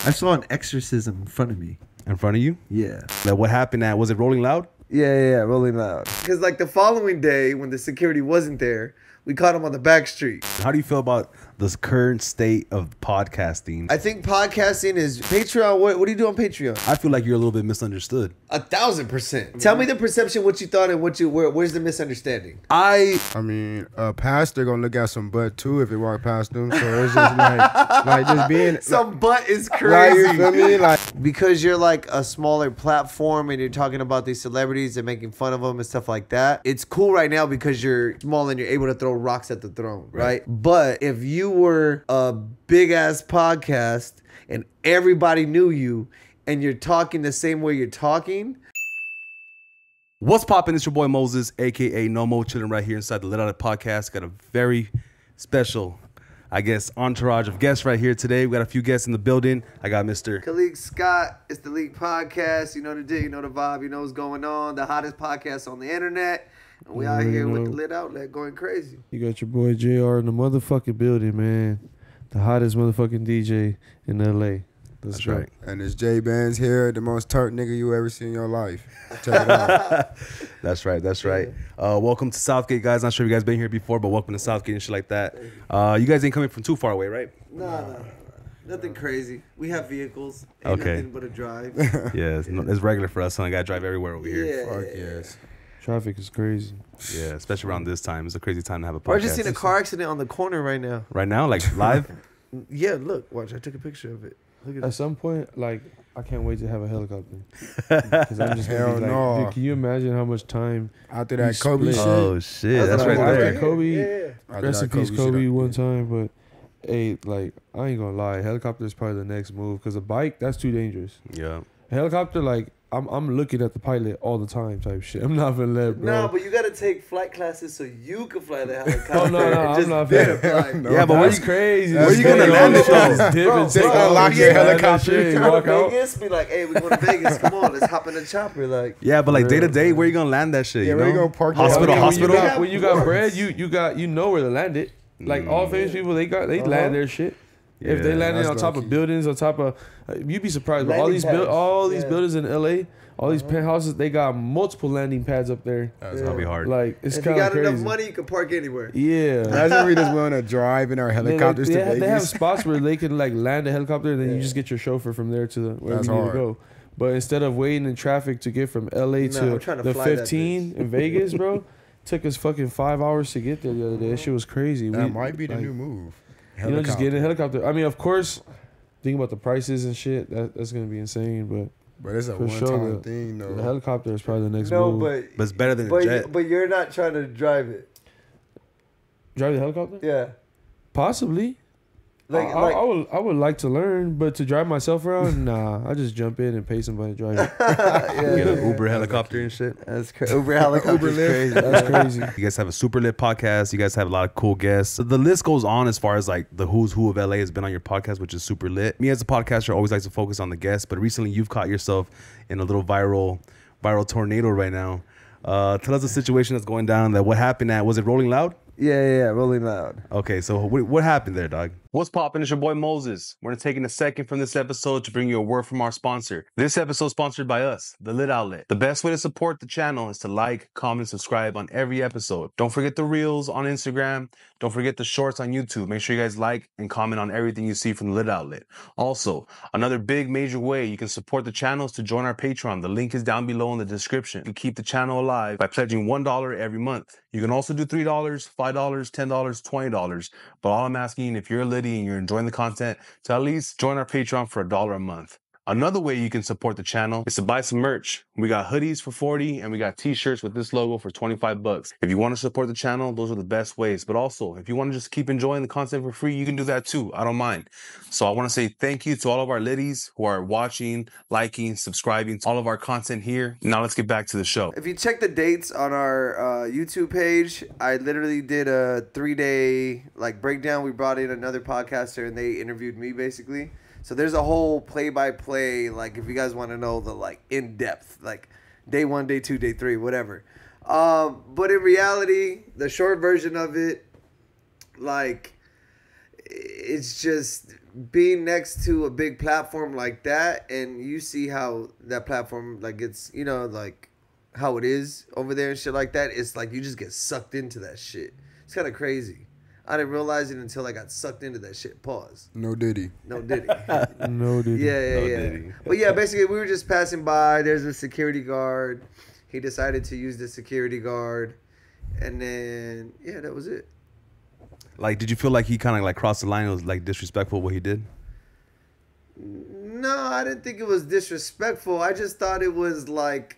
I saw an Exorcism in front of me. In front of you? Yeah. Like, what happened at, was it Rolling Loud? Yeah, Rolling Loud. Because like the following day when the security wasn't there, we caught him on the back street. How do you feel about this current state of podcasting? I think podcasting is Patreon. What do you do on Patreon? I feel like you're a little bit misunderstood. 1,000%. Tell me the perception, what you thought, and where's the misunderstanding? I mean, a pastor gonna look at some butt too if they walk past them. So it's just like just being some butt is crazy. Like, you feel me? Like, because you're like a smaller platform and you're talking about these celebrities and making fun of them and stuff like that. It's cool right now because you're small and you're able to throw rocks at the throne, right? But if you were a big ass podcast and everybody knew you and you're talking the same way you're talking. What's poppin'? It's your boy Moses, aka Nomo, chilling right here inside the Liq Podcast. Got a very special, I guess, entourage of guests right here today. We got a few guests in the building. I got Mr. Khalid Scott. It's the Liq Podcast. You know the deal, you know the vibe, you know what's going on. The hottest podcast on the internet. And we out here with the Liq Outlet going crazy. You got your boy Jayare in the motherfucking building, man. The hottest motherfucking DJ in LA. That's right. And it's Jaybandz here, the most tart nigga you ever seen in your life. Check it out. That's right. That's right. Welcome to Southgate, guys. Not sure if you guys been here before, but welcome to Southgate and shit like that. You guys ain't coming from too far away, right? No. Nothing crazy. We have vehicles. Ain't okay. Nothing but a drive. Yeah, it's regular for us. So I gotta drive everywhere over here. Yeah. Fuck yes. Traffic is crazy. Yeah, especially around this time. It's a crazy time to have a podcast. I just seen a car accident on the corner right now. Right now, like live? Yeah, look, watch. I took a picture of it. Look at At some point, like, I can't wait to have a helicopter. Because I'm just gonna be like, no. dude, can you imagine how much time After that Kobe shit. Oh shit, that's right after there. Kobe, After rest that in peace, Kobe shit, one time, but hey, like, I ain't gonna lie, helicopter is probably the next move. Because a bike, that's too dangerous. Yeah. A helicopter, like, I'm looking at the pilot all the time type shit. I'm not gonna let, bro. No, but you gotta take flight classes so you can fly the helicopter. Oh, no, I'm not No, yeah, but that's crazy. Where you gonna land it, though? They unlock your helicopter. You go to Vegas, be like, hey, we going to Vegas. Come on, let's hop in the chopper. Like, yeah, but like day to day, where you gonna land that shit? Yeah, you where know? you gonna park your hospital? helicopter? When you got bread, you know where to land it. Like all famous people, they land their shit. If they landed on top of buildings, on top of, you'd be surprised. But all these buildings in LA, all these penthouses, they got multiple landing pads up there. That's gonna be hard. Like it's if you kind of got crazy. enough money, you can park anywhere. Yeah, Imagine we just want to drive in our helicopters to Vegas. They have spots where they can like land a helicopter, and then you just get your chauffeur from there to wherever you need to go. But instead of waiting in traffic to get from LA to the 15 in Vegas, bro, took us fucking 5 hours to get there the other day. That shit was crazy. That might be the new move. You know, just getting a helicopter. I mean, of course, think about the prices and shit. That's gonna be insane, But it's a for one-time thing, though. the helicopter is probably the next move. But it's better than a jet. But you're not trying to drive it. Drive the helicopter? Yeah. Possibly. I would like to learn, but to drive myself around, nah. I just jump in and pay somebody to drive it. Get an Uber helicopter and shit. That's crazy. Uber helicopter is crazy. That's crazy. You guys have a super lit podcast. You guys have a lot of cool guests. The list goes on as far as like the who's who of LA has been on your podcast, which is super lit. Me as a podcaster always like to focus on the guests, but recently you've caught yourself in a little viral tornado right now. Tell us the situation that's going down. That what happened at, was it Rolling Loud? Yeah, Rolling Loud. Okay, so what happened there, dog? What's poppin'? It's your boy Moses. We're taking a second from this episode to bring you a word from our sponsor. This episode is sponsored by us, the Liq Outlet. The best way to support the channel is to like, comment, subscribe on every episode. Don't forget the reels on Instagram. Don't forget the shorts on YouTube. Make sure you guys like and comment on everything you see from the Liq Outlet. Also, another big major way you can support the channel is to join our Patreon. The link is down below in the description. You can keep the channel alive by pledging $1 every month. You can also do $3, $5, $10, $20. But all I'm asking, if you're a Liddy and you're enjoying the content, to at least join our Patreon for $1 a month. Another way you can support the channel is to buy some merch. We got hoodies for $40 and we got t-shirts with this logo for $25. If you want to support the channel, those are the best ways. But also, if you want to just keep enjoying the content for free, you can do that too. I don't mind. So I want to say thank you to all of our Liddies who are watching, liking, subscribing to all of our content here. Now let's get back to the show. If you check the dates on our YouTube page, I literally did a 3-day like breakdown. We brought in another podcaster and they interviewed me basically. So there's a whole play-by-play, like if you guys want to know the like in-depth, like day 1, day 2, day 3, whatever. But in reality, the short version of it, like it's just being next to a big platform like that, and you see how that platform like gets, you know, like how it is over there and shit like that. It's like you just get sucked into that shit. It's kind of crazy. I didn't realize it until I got sucked into that shit. Pause. No Diddy. No Diddy. No Diddy. Yeah. Diddy. But yeah, basically we were just passing by. There's a security guard. He decided to use the security guard, and then yeah, that was it. Like, did you feel like he kind of like crossed the line? It was like disrespectful what he did? No, I didn't think it was disrespectful. I just thought it was like,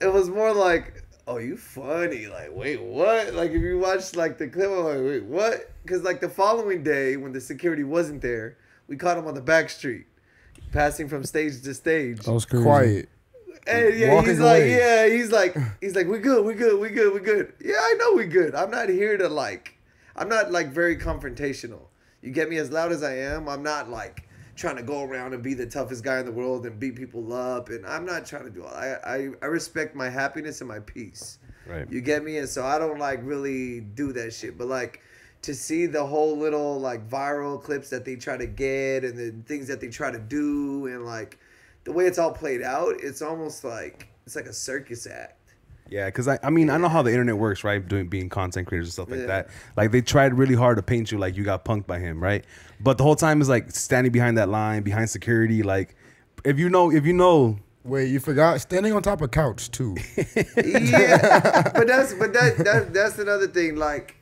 it was more like, oh, you funny. Like, wait, what? Like, if you watch like the clip, I'm like, wait, what? Because like the following day when the security wasn't there, we caught him on the back street, passing from stage to stage. That was crazy. Quiet. And yeah, Walking he's like, away. yeah, he's like, we good. Yeah, I know we good. I'm not here to like, I'm not like very confrontational. You get me? As loud as I am, I'm not like trying to go around and be the toughest guy in the world and beat people up. And I'm not trying to do all. I respect my happiness and my peace. Right. You get me? And so I don't like really do that shit. But like to see the whole little like viral clips that they try to get and the things that they try to do and like the way it's all played out, it's almost like it's like a circus act. Yeah, because I mean, I know how the internet works, right? Being content creators and stuff like that. Like, they tried really hard to paint you like you got punked by him, right? But the whole time is like standing behind that line, behind security. Like, if you know. Wait, you forgot standing on top of couch too. Yeah, but that's another thing. Like,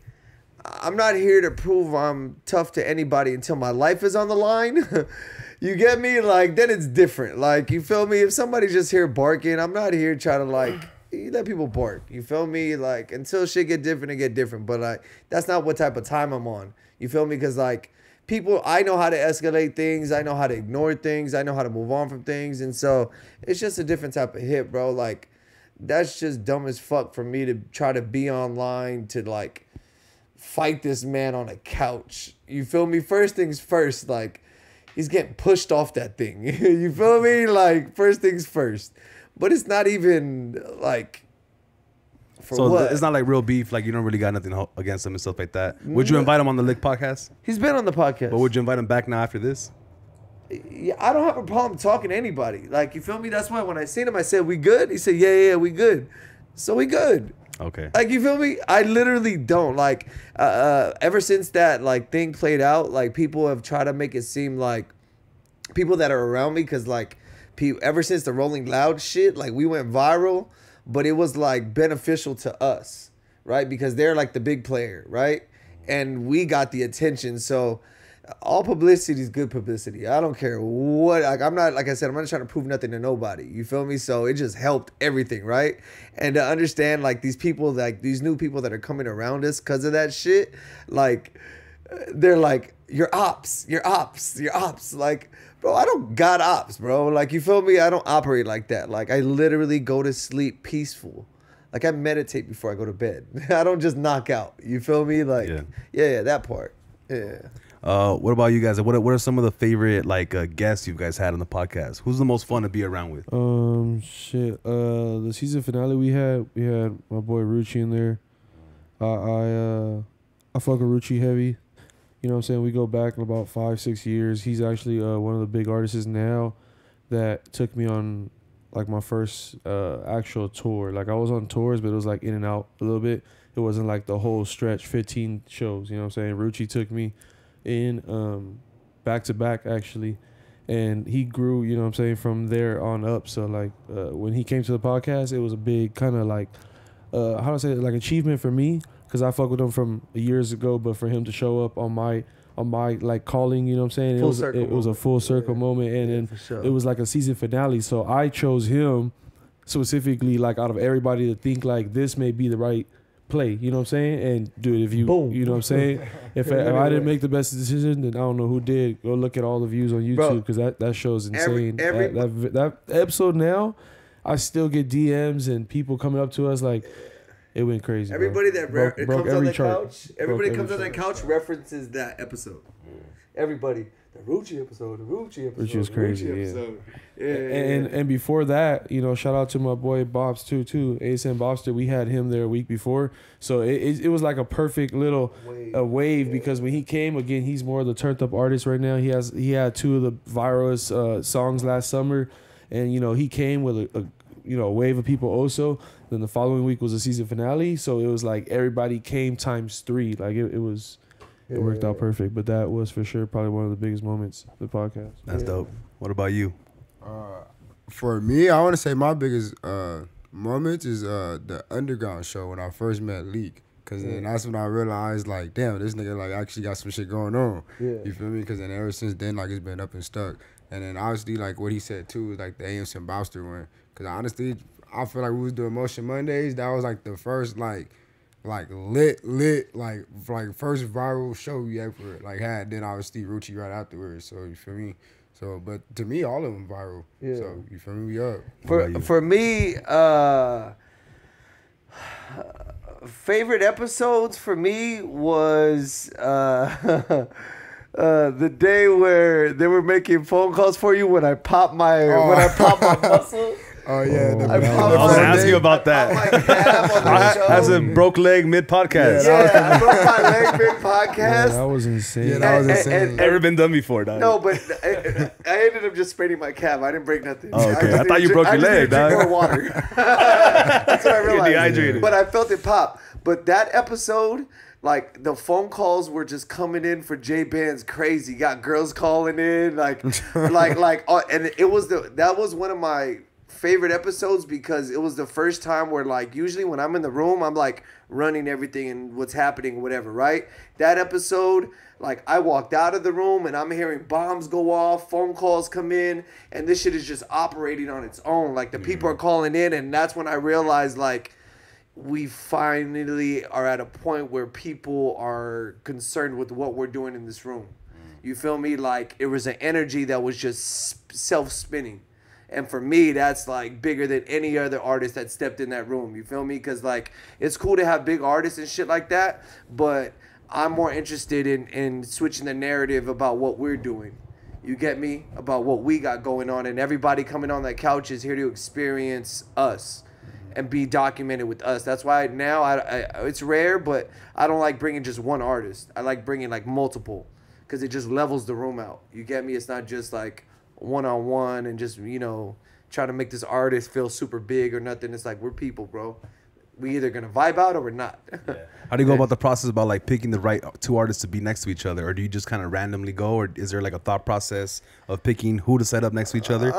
I'm not here to prove I'm tough to anybody until my life is on the line. You get me? Like, then it's different. Like, you feel me? If somebody's just here barking, I'm not here trying to like. You let people bark. You feel me? Like, until shit get different, it get different. But like, that's not what type of time I'm on. You feel me? Because like, people, I know how to escalate things. I know how to ignore things. I know how to move on from things. And so it's just a different type of hit, bro. Like, that's just dumb as fuck for me to try to be online to like fight this man on a couch. You feel me? First things first, like, he's getting pushed off that thing. You feel me? Like, first things first. But it's not even like So what? it's not like real beef. Like, you don't really got nothing against him and stuff like that. Would you invite him on the Liq Podcast? He's been on the podcast. But would you invite him back now after this? Yeah, I don't have a problem talking to anybody. Like, you feel me? That's why when I seen him, I said, we good? He said, yeah, we good. So we good. Okay. Like, you feel me? I literally don't. Like, ever since that, like, thing played out, like, people have tried to make it seem like people that are around me, because, like, ever since the Rolling Loud shit, like, we went viral, but it was like beneficial to us, right? Because they're like the big player, right? And we got the attention. So all publicity is good publicity. I don't care what, like, I'm not, like I said, I'm not trying to prove nothing to nobody. You feel me? So it just helped everything, right? And to understand like these people, like these new people that are coming around us because of that shit, like, they're like, you're ops. Like, bro, I don't got ops, bro. Like, you feel me? I don't operate like that. Like, I literally go to sleep peaceful. Like, I meditate before I go to bed. I don't just knock out. You feel me? Like, yeah, that part. Yeah. What about you guys? What are some of the favorite like guests you guys had on the podcast? Who's the most fun to be around with? The season finale we had my boy Rucci in there. I fuck with Rucci heavy. You know what I'm saying? We go back about 5-6 years. He's actually one of the big artists now that took me on like my first actual tour. Like, I was on tours, but it was like in and out a little bit. It wasn't like the whole stretch, 15 shows. You know what I'm saying? Rucci took me in back to back actually, and he grew. You know what I'm saying, from there on up. So like when he came to the podcast, it was a big kind of like how do I say it? Like achievement for me. Because I fuck with him from years ago, but for him to show up on my like calling, you know what I'm saying? It was a full circle moment, and then it was like a season finale. So I chose him specifically, like out of everybody, to think like this may be the right play, you know what I'm saying? And dude, if you, you know what I'm saying? If I didn't make the best decision, then I don't know who did. Go look at all the views on YouTube, because that show's insane. That episode now, I still get DMs and people coming up to us like. It went crazy. Everybody bro. that comes on that couch, everybody comes on that couch references that episode. Everybody. Rucci episode. Which was crazy, Yeah. And before that, you know, shout out to my boy Bobs too. ASM Bobster. We had him there a week before, so it was like a perfect little wave because when he came again, he's more of the turned up artist right now. He had 2 of the viralest songs last summer, and you know he came with a wave of people also. Then the following week was the season finale, so it was like everybody came times 3. Like it worked out perfect. But that was for sure probably one of the biggest moments of the podcast. That's dope. What about you? For me, I want to say my biggest moment is the underground show when I first met Liq. Cause then that's when I realized, like, damn, this nigga like actually got some shit going on. Yeah. You feel me? Cause then ever since then, like, it's been up and stuck. And then obviously, like what he said too, is like the AMC Bowster one. Cause honestly, I feel like we was doing Motion Mondays. That was like the first like lit like first viral show we ever like had. Then obviously Rucci right afterwards. So you feel me? So, but to me, all of them viral. Yeah. So you feel me? We up. For me, favorite episodes for me was the day where they were making phone calls for you when I popped my muscle. Oh yeah, I was asking you about that. As a broke leg mid podcast. Yeah, I broke my leg mid podcast. Yeah, that was insane. Yeah, that was insane. Never been done before, dog. No, but I ended up just spraining my calf. I didn't break nothing. Oh, okay. I thought you broke your leg, dog. More water. That's what I realized. You're dehydrated. But I felt it pop. But that episode, like the phone calls were just coming in for Jaybandz crazy. Got girls calling in, and it was that was one of my favorite episodes because it was the first time where like usually when I'm in the room I'm like running everything and what's happening whatever, right? That episode, like I walked out of the room and I'm hearing bombs go off, phone calls come in, and this shit is just operating on its own. Like the people are calling in, and that's when I realized like we finally are at a point where people are concerned with what we're doing in this room. You feel me? Like it was an energy that was just self-spinning. And for me, that's like bigger than any other artist that stepped in that room. You feel me? Because like it's cool to have big artists and shit like that, but I'm more interested in switching the narrative about what we're doing. You get me? About what we got going on, and everybody coming on that couch is here to experience us and be documented with us. That's why now I it's rare, but I don't like bringing just one artist. I like bringing like multiple because it just levels the room out. You get me? It's not just like one-on-one and just, you know, try to make this artist feel super big or nothing. It's like, we're people, bro. We either gonna vibe out or we're not. How do you go about the process about like picking the right 2 artists to be next to each other? Or do you just kind of randomly go? Or is there like a thought process of picking who to set up next to each other?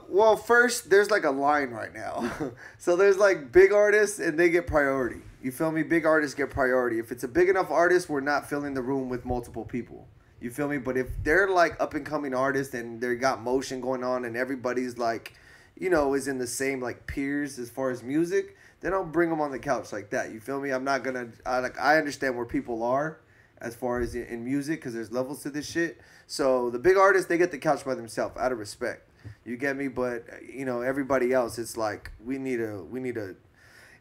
Well, first, there's like a line right now. So there's like big artists and they get priority. You feel me? Big artists get priority. If it's a big enough artist, we're not filling the room with multiple people. You feel me? But if they're like up and coming artists and they got motion going on and everybody's like, you know, is in the same like peers as far as music, then I'll bring them on the couch like that. You feel me? I'm not gonna I understand where people are as far as in music because there's levels to this shit. So the big artists, they get the couch by themselves out of respect. You get me? But you know, everybody else, it's like we need a.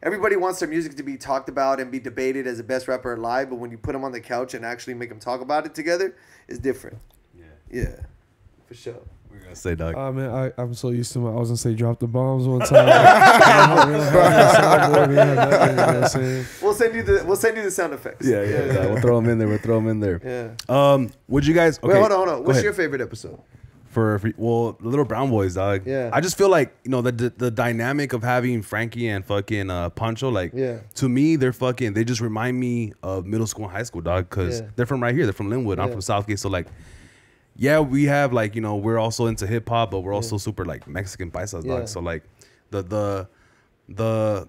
Everybody wants their music to be talked about and be debated as the best rapper alive, but when you put them on the couch and actually make them talk about it together, it's different. Yeah, for sure. We're gonna say, Doug. Man, I'm so used to I was gonna say drop the bombs one time. We'll send you the sound effects. Yeah. We'll throw them in there. Yeah. Would you guys? Okay, wait, hold on. What's your favorite episode? For the Little Brown Boys, dog. Yeah. I just feel like, you know, the dynamic of having Frankie and fucking Pancho, like, to me, they just remind me of middle school and high school, dog, because they're from right here. They're from Linwood. I'm from Southgate. So, like, yeah, we have, like, you know, we're also into hip hop, but we're also super, like, Mexican paisas, dog. So, like, the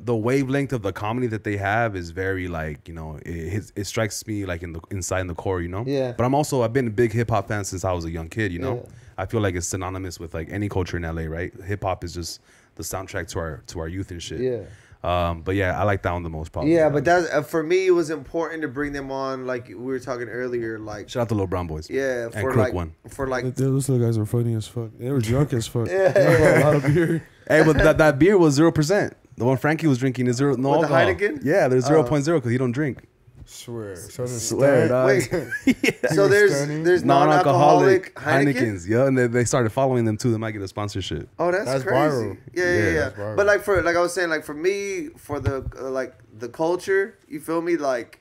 wavelength of the comedy that they have is very, like, you know, it strikes me, like, inside in the core, you know? Yeah. But I've been a big hip hop fan since I was a young kid, you know? Yeah. I feel like it's synonymous with like any culture in LA, right? Hip hop is just the soundtrack to our youth and shit. Yeah. But yeah, I like that one the most probably. Yeah, but that for me it was important to bring them on, like we were talking earlier. Like shout out to Little Brown Boys. Yeah, and for like one. For like those little guys were funny as fuck. They were drunk as fuck. A lot of beer. Hey, but that beer was 0%. The one Frankie was drinking is zero. No alcohol. The Heineken? Yeah, there's 0.0 because he don't drink. Swear. So Swear, dog. Wait. Yeah. So there's non-alcoholic Heineken. Yeah, and they started following them too. They might get a sponsorship. Oh, that's crazy. viral. Yeah. Viral. But like I was saying, like for me, for the the culture, you feel me? Like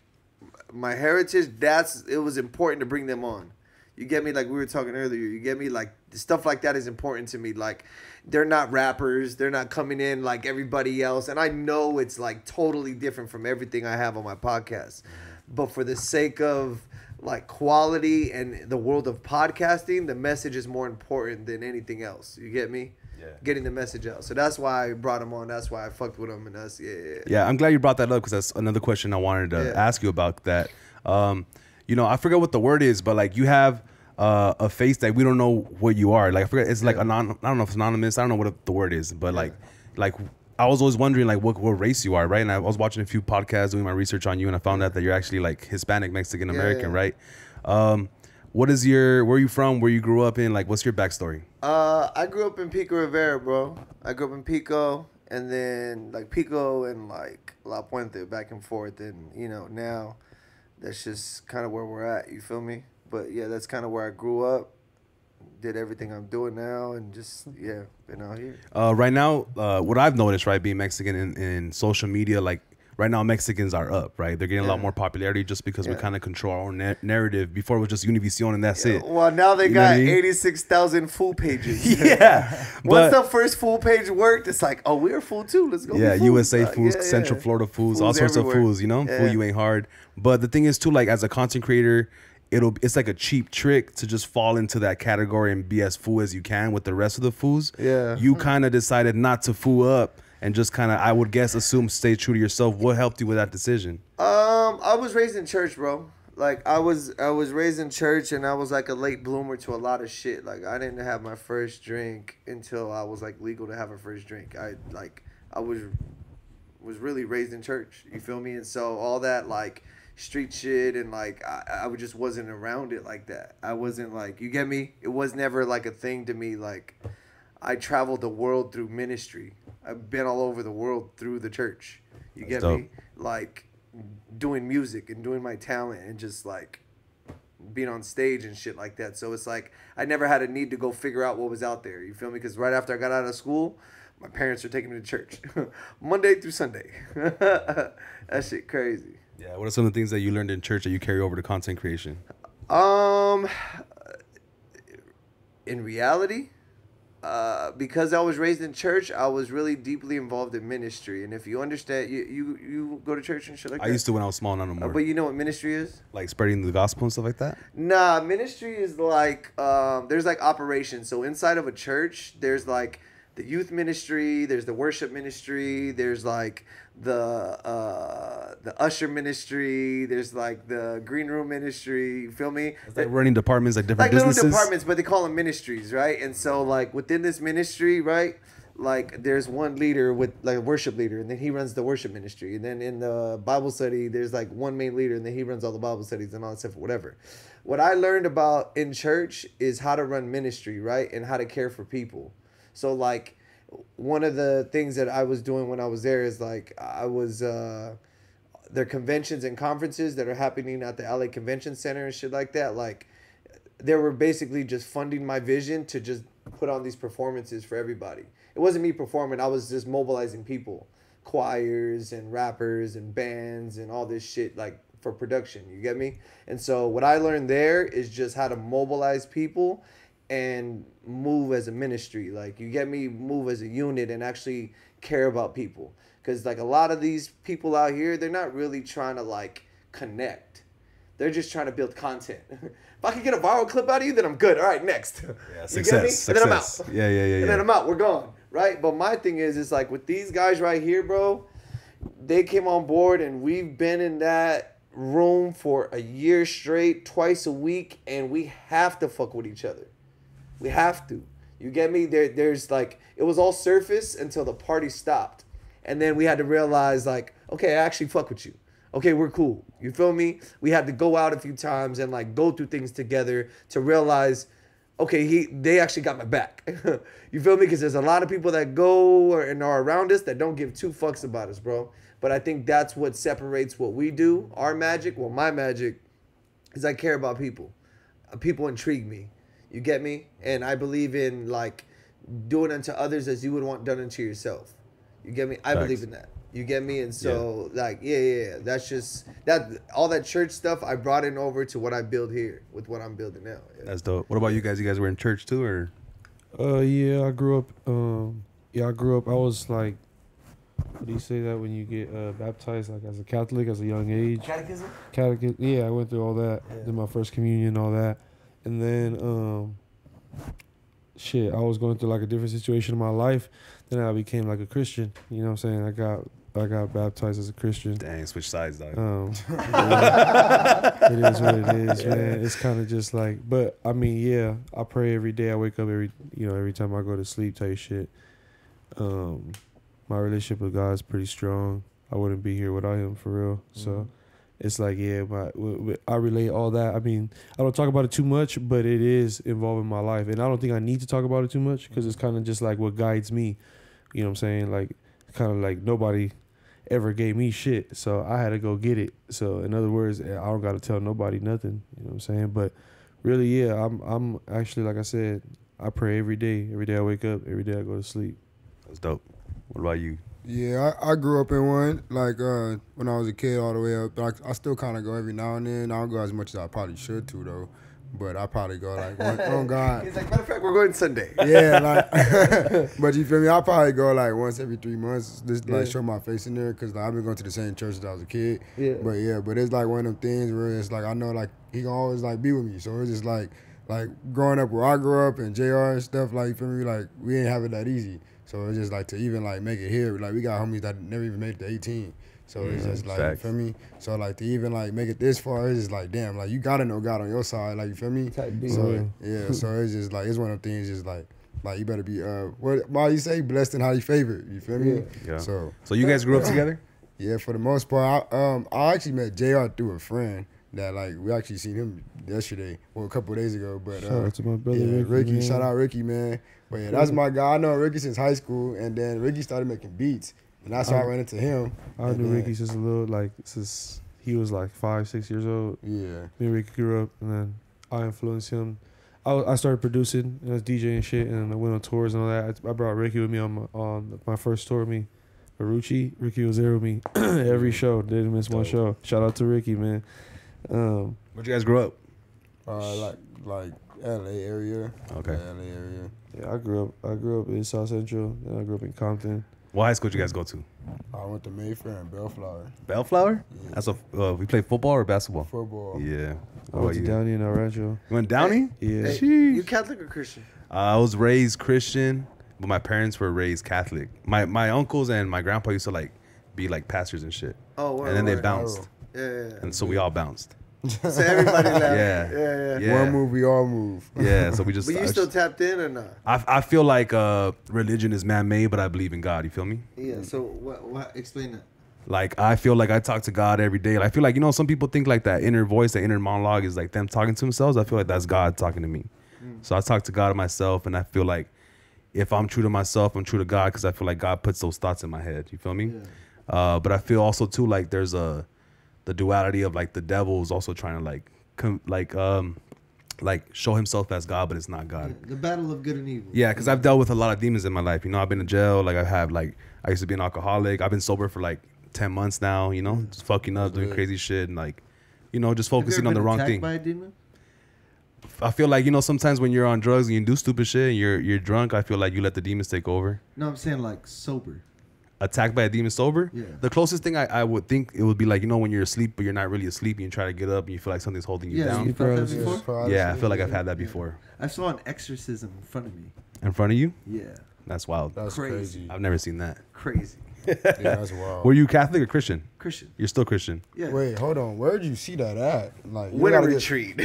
my heritage, it was important to bring them on. You get me? Like we were talking earlier. You get me? Like stuff like that is important to me. Like they're not rappers. They're not coming in like everybody else. And I know it's like totally different from everything I have on my podcast. But for the sake of like quality and the world of podcasting, the message is more important than anything else. You get me? Yeah. Getting the message out. So that's why I brought them on. That's why I fucked with them. And that's, Yeah, I'm glad you brought that up because that's another question I wanted to ask you about that. You know, I forget what the word is, but like you have a face that we don't know what you are. Like I forget, it's like I don't know if it's anonymous. I don't know what the word is, but like I was always wondering like what race you are, right? And I was watching a few podcasts, doing my research on you, and I found out that you're actually like Hispanic, Mexican American, right? Where are you from? Where you grew up in? Like, what's your backstory? I grew up in Pico Rivera, bro. I grew up in Pico, and then like Pico and like La Puente, back and forth, and you know now that's just kind of where we're at. You feel me? But yeah, that's kind of where I grew up. Did everything I'm doing now, and just been out here. Right now, what I've noticed, right, being Mexican in social media, like right now Mexicans are up, right? They're getting a lot more popularity just because we kind of control our own narrative. Before it was just Univision and that's it. Well, now they got 86,000 full pages. Yeah. Once the first full page worked, it's like, oh, we're full too. Let's go. Yeah, be USA foods, Central Florida foods, all sorts everywhere. Of foods, you know? Yeah. Food you ain't hard. But the thing is too, like as a content creator, it's like a cheap trick to just fall into that category and be as full as you can with the rest of the foods. Yeah. You kind of decided not to fool up and just kind of, I would guess, stay true to yourself. What helped you with that decision? I was raised in church, bro. Like I was raised in church, and I was like a late bloomer to a lot of shit. Like I didn't have my first drink until I was like legal to have a first drink. I was really raised in church. You feel me? And so all that like street shit and like I just wasn't around it like that. I wasn't like, you get me? It was never like a thing to me. Like I traveled the world through ministry. I've been all over the world through the church. You get me? Like doing music and doing my talent and just like being on stage and shit like that. So it's like I never had a need to go figure out what was out there. You feel me? Because right after I got out of school, my parents were taking me to church Monday through Sunday. That shit crazy. Yeah, what are some of the things that you learned in church that you carry over to content creation? In reality, because I was raised in church, I was really deeply involved in ministry. And if you understand, you go to church and shit like that? I used to when I was small, not no more. But you know what ministry is? Like spreading the gospel and stuff like that? Nah, ministry is like, there's like operations. So inside of a church, there's like the youth ministry, there's the worship ministry, there's like the usher ministry, there's like the green room ministry. You feel me? It's like running departments, like different like businesses. Little departments, but they call them ministries, right? And so like within this ministry, right, like there's one leader with like a worship leader, and then he runs the worship ministry. And then in the Bible study, there's like one main leader, and then he runs all the Bible studies and all that stuff, whatever. What I learned about in church is how to run ministry, right, and how to care for people. So like one of the things that I was doing when I was there is like I was there are conventions and conferences that are happening at the LA Convention Center and shit like that. Like they were basically just funding my vision to just put on these performances for everybody. It wasn't me performing. I was just mobilizing people, choirs and rappers and bands and all this shit like for production. You get me? And so what I learned there is just how to mobilize people and move as a ministry. Like, you get me? Move as a unit and actually care about people. Because, like, a lot of these people out here, they're not really trying to, like, connect. They're just trying to build content. If I can get a viral clip out of you, then I'm good. All right, next. Yeah, you get me? Success. And then I'm out. Yeah. And then I'm out. We're gone. Right? But my thing is, it's like, with these guys right here, bro, they came on board, and we've been in that room for a year straight, twice a week, and we have to fuck with each other. We have to. You get me? There's like, it was all surface until the party stopped. And then we had to realize like, okay, I actually fuck with you. Okay, we're cool. You feel me? We had to go out a few times and like go through things together to realize, okay, they actually got my back. You feel me? Because there's a lot of people that go and are around us that don't give two fucks about us, bro. But I think that's what separates what we do, our magic. Well, my magic is I care about people. People intrigue me. You get me? And I believe in like doing unto others as you would want done unto yourself. You get me? I believe in that. You get me? And so like, yeah. That's just that all that church stuff I brought in over to what I build here with what I'm building now. Yeah. That's dope. What about you guys? You guys were in church too, or? Yeah, I grew up. I was like, what do you say that when you get baptized, like as a Catholic, as a young age? Catechism. Yeah, I went through all that. Yeah. Did my first communion, all that, and then I was going through like a different situation in my life. Then I became like a Christian. You know what I'm saying? I got baptized as a Christian. Dang, switch sides, dog. It is what it is, man. It's kind of just like, but I mean, yeah, I pray every day. I wake up every time I go to sleep type shit. My relationship with God is pretty strong. I wouldn't be here without him for real. Mm-hmm. So it's like, yeah, I relate all that. I mean, I don't talk about it too much, but it is involving my life. And I don't think I need to talk about it too much because it's kind of just like what guides me. You know what I'm saying? Like, kind of like nobody ever gave me shit, so I had to go get it. So in other words, I don't got to tell nobody nothing. You know what I'm saying? But really, yeah, I'm actually, like I said, I pray every day. Every day I wake up. Every day I go to sleep. That's dope. What about you? Yeah, I grew up in one, like when I was a kid all the way up. But I still kind of go every now and then. I don't go as much as I probably should to, though. But I probably go like, oh God. He's like, matter of fact, we're going Sunday. Yeah, like, but you feel me? I probably go like once every 3 months, just like show my face in there, because like, I've been going to the same church since I was a kid. Yeah. But it's like one of them things where it's like, I know like he can always like be with me. So it's just like growing up where I grew up and Jayare and stuff, like, you feel me? Like, we ain't have it that easy. So it's just like to even like make it here, like we got homies that never even made it to 18. So it's just like, you feel me? So like to even like make it this far, it's just like, damn, like you gotta know God on your side, like, you feel me? So yeah, so it's just like, it's one of them things, just like you better be why you say blessed and highly favored, you feel me? Yeah. So you guys grew up together? Yeah, for the most part. I actually met JR through a friend that like we actually seen him yesterday, or a couple of days ago. But shout out to my brother Ricky, shout out Ricky, man. But yeah, that's my guy. I know Ricky since high school, and then Ricky started making beats. And that's how I ran into him. I knew Ricky since a little, like, since he was like 5-6 years old. Yeah. Me and Ricky grew up, and then I influenced him. I started producing, and I was DJing and shit, and I went on tours and all that. I brought Ricky with me on my first tour with me, Marucci. Ricky was there with me every show. Didn't miss one show. Shout out to Ricky, man. Where'd you guys grow up? Like LA area. Okay. LA area. Yeah, I grew up in South Central, and I grew up in Compton. What high school did you guys go to? I went to Mayfair and Bellflower. Bellflower? Yeah. That's we played football or basketball? Football. Yeah. I went to Downey and El Rancho. You went Downey? Yeah. Hey, you Catholic or Christian? I was raised Christian, but my parents were raised Catholic. My uncles and my grandpa used to like be like pastors and shit. Oh, and then they bounced. Yeah. And so we all bounced. So everybody left. Yeah. One move, we all move. Yeah, so we just. But you still tapped in or not? I feel like religion is man-made, but I believe in God. You feel me? Yeah. So what? Explain that. Like, I feel like I talk to God every day. I feel like, some people think like that inner voice, that inner monologue is like them talking to themselves. I feel like that's God talking to me. So I talk to God myself, and I feel like if I'm true to myself, I'm true to God, because I feel like God puts those thoughts in my head. You feel me? Yeah. But I feel also too like there's the duality of like the devil is also trying to like show himself as God, but it's not God. Yeah, the battle of good and evil. Yeah, because I've dealt with a lot of demons in my life. I've been in jail. Like I used to be an alcoholic. I've been sober for like 10 months now. Just fucking up, doing crazy shit, and like, just focusing on the wrong thing. By a demon? I feel like sometimes when you're on drugs and you do stupid shit and you're drunk, I feel like you let the demons take over. No, I'm saying like sober. Attacked by a demon sober? Yeah. The closest thing I would think it would be like, when you're asleep, but you're not really asleep, and you try to get up and you feel like something's holding you down. You felt that before? Yeah, I feel like I've had that before. I saw an exorcism in front of me. In front of you? Yeah. That's wild. That's crazy. I've never seen that. Crazy. Yeah, that's wild. Were you Catholic or Christian? Christian. You're still Christian. Yeah. Wait, hold on. Where'd you see that at? Like, winter retreat.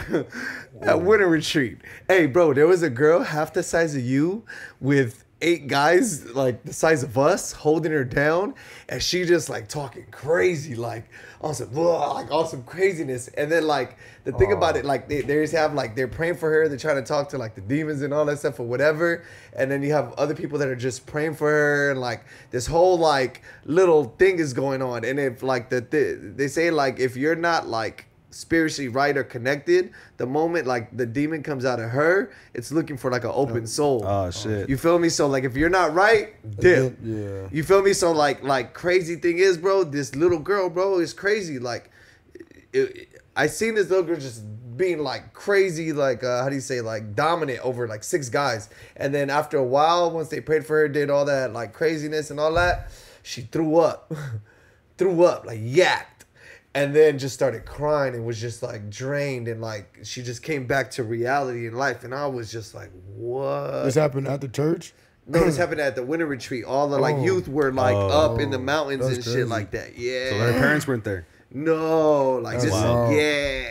At winter retreat. Hey, bro, there was a girl half the size of you with 8 guys like the size of us holding her down, and she just like talking crazy, like awesome craziness. And then like the thing about it, like they just have like they're praying for her, they're trying to talk to like the demons and all that stuff or whatever, and then you have other people that are just praying for her, and like this whole like little thing is going on. And if like they say like if you're not like spiritually right or connected, the moment like the demon comes out of her, it's looking for like an open soul. Oh shit. You feel me? So like if you're not right, dip. Yeah. You feel me? So like crazy thing is, bro, this little girl, bro, is crazy. Like I seen this little girl just being like crazy, like how do you say, like dominant over like 6 guys. And then after a while, once they prayed for her, did all that like craziness and all that, she threw up. Like yacked. And then just started crying and was just like drained, and like she just came back to reality in life. And I was just like, what? This happened at the church? No, this happened at the winter retreat. All the like youth were like up in the mountains and shit like that. Yeah. So her parents weren't there. No, like That's this. wild. Yeah.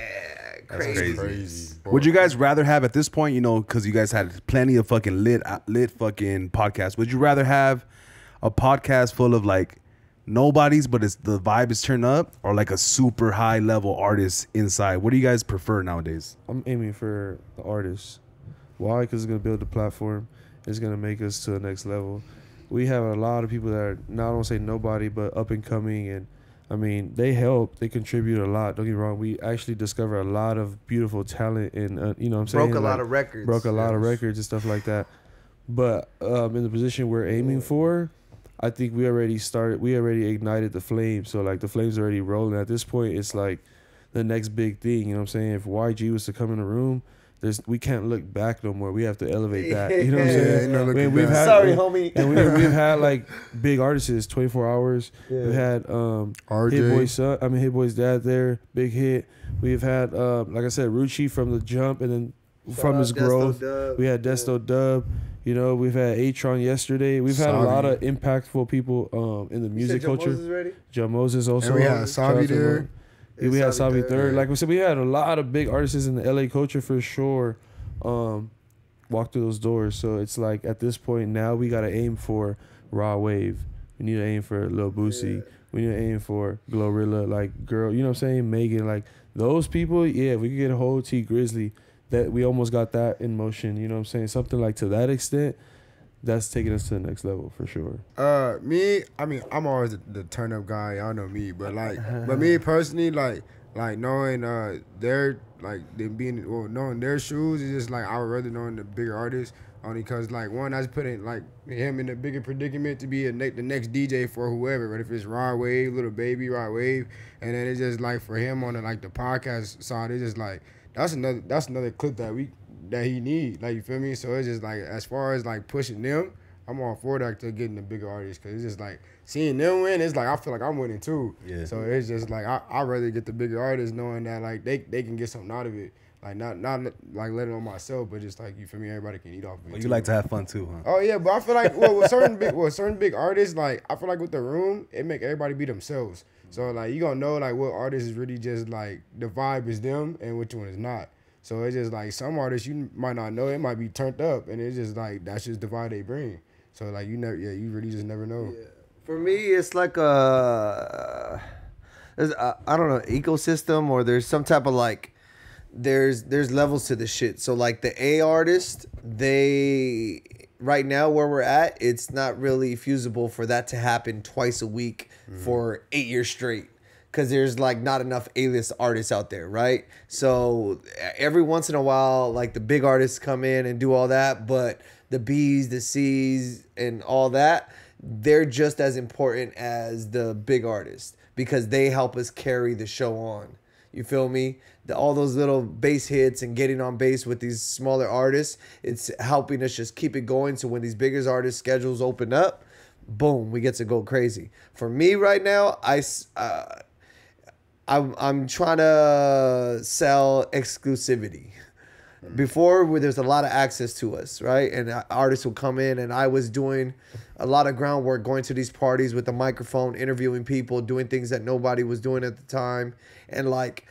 That's Crazy. Crazy. Would you guys rather have at this point, you know, because you guys had plenty of fucking lit fucking podcasts, would you rather have a podcast full of like nobodies, but it's the vibe is turned up, or like a super high level artist inside? What do you guys prefer nowadays? I'm aiming for the artists. Why? Because it's gonna build the platform. It's gonna make us to the next level. We have a lot of people that are not, I don't say nobody, but up and coming, and I mean they help. They contribute a lot. Don't get me wrong. We actually discover a lot of beautiful talent, and you know what I'm saying, Broke a lot of records. Broke a lot of records and stuff like that. But in the position we're aiming for, I think we already ignited the flame. So like the flame's already rolling. At this point, it's like the next big thing. You know what I'm saying? If YG was to come in the room, we can't look back no more. We have to elevate that. You know what I'm saying? no looking We've back. had, Sorry, homie. And we've had like big artists, 24 Hours. Yeah. We've had RJ. Hit Boy's dad there, big hit. We've had like I said, Rucci from the jump, and then from his growth, we had Desto Dub. You know, we've had A-Tron yesterday. We've had a lot of impactful people in the music culture. Joe Moses also. And we had Savi there. Yeah, we had Savi third. Like we said, we had a lot of big artists in the LA culture for sure. Walk through those doors. So it's like at this point now we gotta aim for Raw Wave. We need to aim for Lil Boosie. Yeah. We need to aim for Glorilla, like girl. You know what I'm saying? Megan, like those people. Yeah, if we could get a whole T Grizzly. That we almost got that in motion, you know what I'm saying? Something like to that extent, that's taking us to the next level for sure. Me, I mean, I'm always the turn up guy. Y'all know me, but like, but me personally, like knowing their knowing their shoes is just like I would rather knowing the bigger artists, only because like one, I was putting like him in a bigger predicament to be the next DJ for whoever, but if it's Rod Wave, Little Baby, Rod Wave, and then it's just like for him on the like the podcast side, it's just like. That's another clip that he need, like, you feel me? So it's just like as far as like pushing them, I'm all for that to getting the bigger artists, because it's just like seeing them win, it's like I feel like I'm winning too. Yeah. So it's just like I'd rather get the bigger artists knowing that like they can get something out of it, like not like letting on myself, but just like, you feel me, everybody can eat off of it. Well, you like to have fun too, huh? Oh yeah, but I feel like with certain big artists, like I feel like with the room, it make everybody be themselves. So, like, you gonna know, like, what artist is really just, like, the vibe is them and which one is not. So, it's just, like, some artists you might not know, it might be turned up, and it's just, like, that's just the vibe they bring. So, like, you really just never know. Yeah. For me, it's like I don't know, ecosystem, or there's some type of, like, there's levels to the shit. So, like, the A artist, right now where we're at, it's not really feasible for that to happen twice a week for 8 years straight, because there's like not enough A-list artists out there, right? So every once in a while, like the big artists come in and do all that, but the B's, the C's, and all that, they're just as important as the big artists, because they help us carry the show on. You feel me? All those little bass hits and getting on bass with these smaller artists, it's helping us just keep it going. So when these bigger artists' schedules open up, boom, we get to go crazy. For me right now, I'm trying to sell exclusivity. Before, where there's a lot of access to us, right? And artists will come in, and I was doing a lot of groundwork, going to these parties with a microphone, interviewing people, doing things that nobody was doing at the time. And like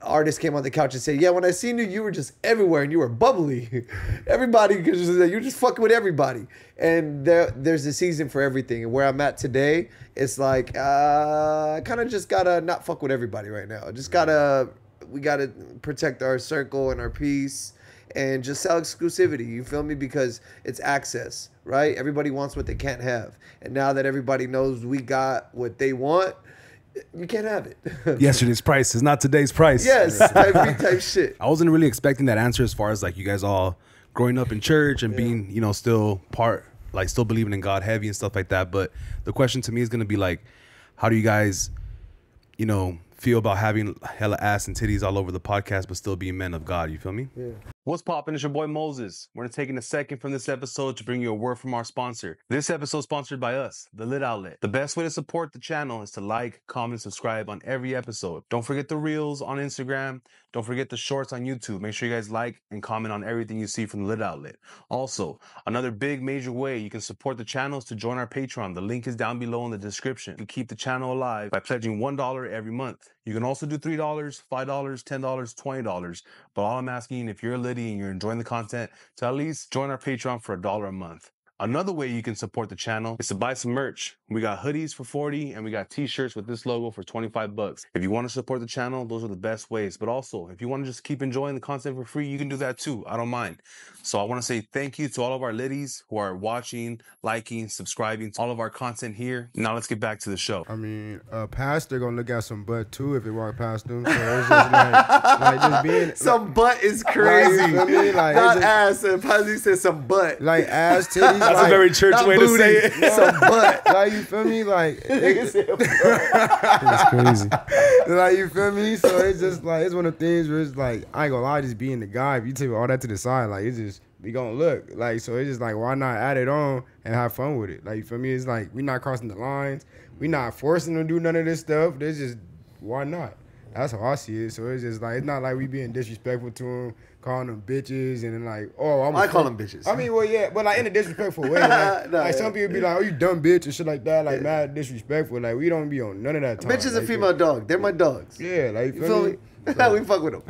artist came on the couch and said, yeah, when I seen you, you were just everywhere and you were bubbly. Everybody, because you're just fucking with everybody. And there's a season for everything. And where I'm at today, it's like, I kind of just gotta not fuck with everybody right now. We gotta protect our circle and our peace and just sell exclusivity. You feel me? Because it's access, right? Everybody wants what they can't have. And now that everybody knows we got what they want, you can't have it. Yesterday's price is not today's price. Yes, type shit. I wasn't really expecting that answer as far as like you guys all growing up in church and being, you know, still still believing in God heavy and stuff like that. But the question to me is going to be like, how do you guys, you know, feel about having hella ass and titties all over the podcast but still being men of God? You feel me? Yeah. What's poppin'? It's your boy Moses. We're taking a second from this episode to bring you a word from our sponsor. This episode is sponsored by us, the Liq Outlet. The best way to support the channel is to like, comment, subscribe on every episode. Don't forget the reels on Instagram. Don't forget the shorts on YouTube. Make sure you guys like and comment on everything you see from the Liq Outlet. Also, another big major way you can support the channel is to join our Patreon. The link is down below in the description. You keep the channel alive by pledging $1 every month. You can also do $3, $5, $10, $20. But all I'm asking, if you're a Liddy and you're enjoying the content, to at least join our Patreon for $1 a month. Another way you can support the channel is to buy some merch. We got hoodies for $40 and we got t-shirts with this logo for $25. If you want to support the channel, those are the best ways. But also, if you want to just keep enjoying the content for free, you can do that too. I don't mind. So I want to say thank you to all of our Liddies who are watching, liking, subscribing to all of our content here. Now let's get back to the show. I mean, a pastor gonna look at some butt too if they walk past them. So it's just like just being some butt is crazy. Like, you know what I mean? Like, not ass. The pastor said some butt. Like ass, titties. That's like, a very church way to say it. Yeah. Some butt. Like, you feel me? Like, it's crazy. Like, you feel me? So it's just like, it's one of the things where it's like, I ain't gonna lie, just being the guy. If you take all that to the side, like, it's just, we gonna look. Like, so it's just like, why not add it on and have fun with it? Like, you feel me? It's like, we not crossing the lines. We not forcing them to do none of this stuff. There's just, why not? That's how I see it. So it's just like, it's not like we being disrespectful to them, calling them bitches, and then like, oh, I call them bitches. I mean, well, yeah, but like in a disrespectful way. Like, No, some people be like, oh, you dumb bitch and shit like that, like mad disrespectful. Like, we don't be on none of that time. Bitch is like, a female dog. They're my dogs. Yeah, like, You feel me? So, we fuck with them.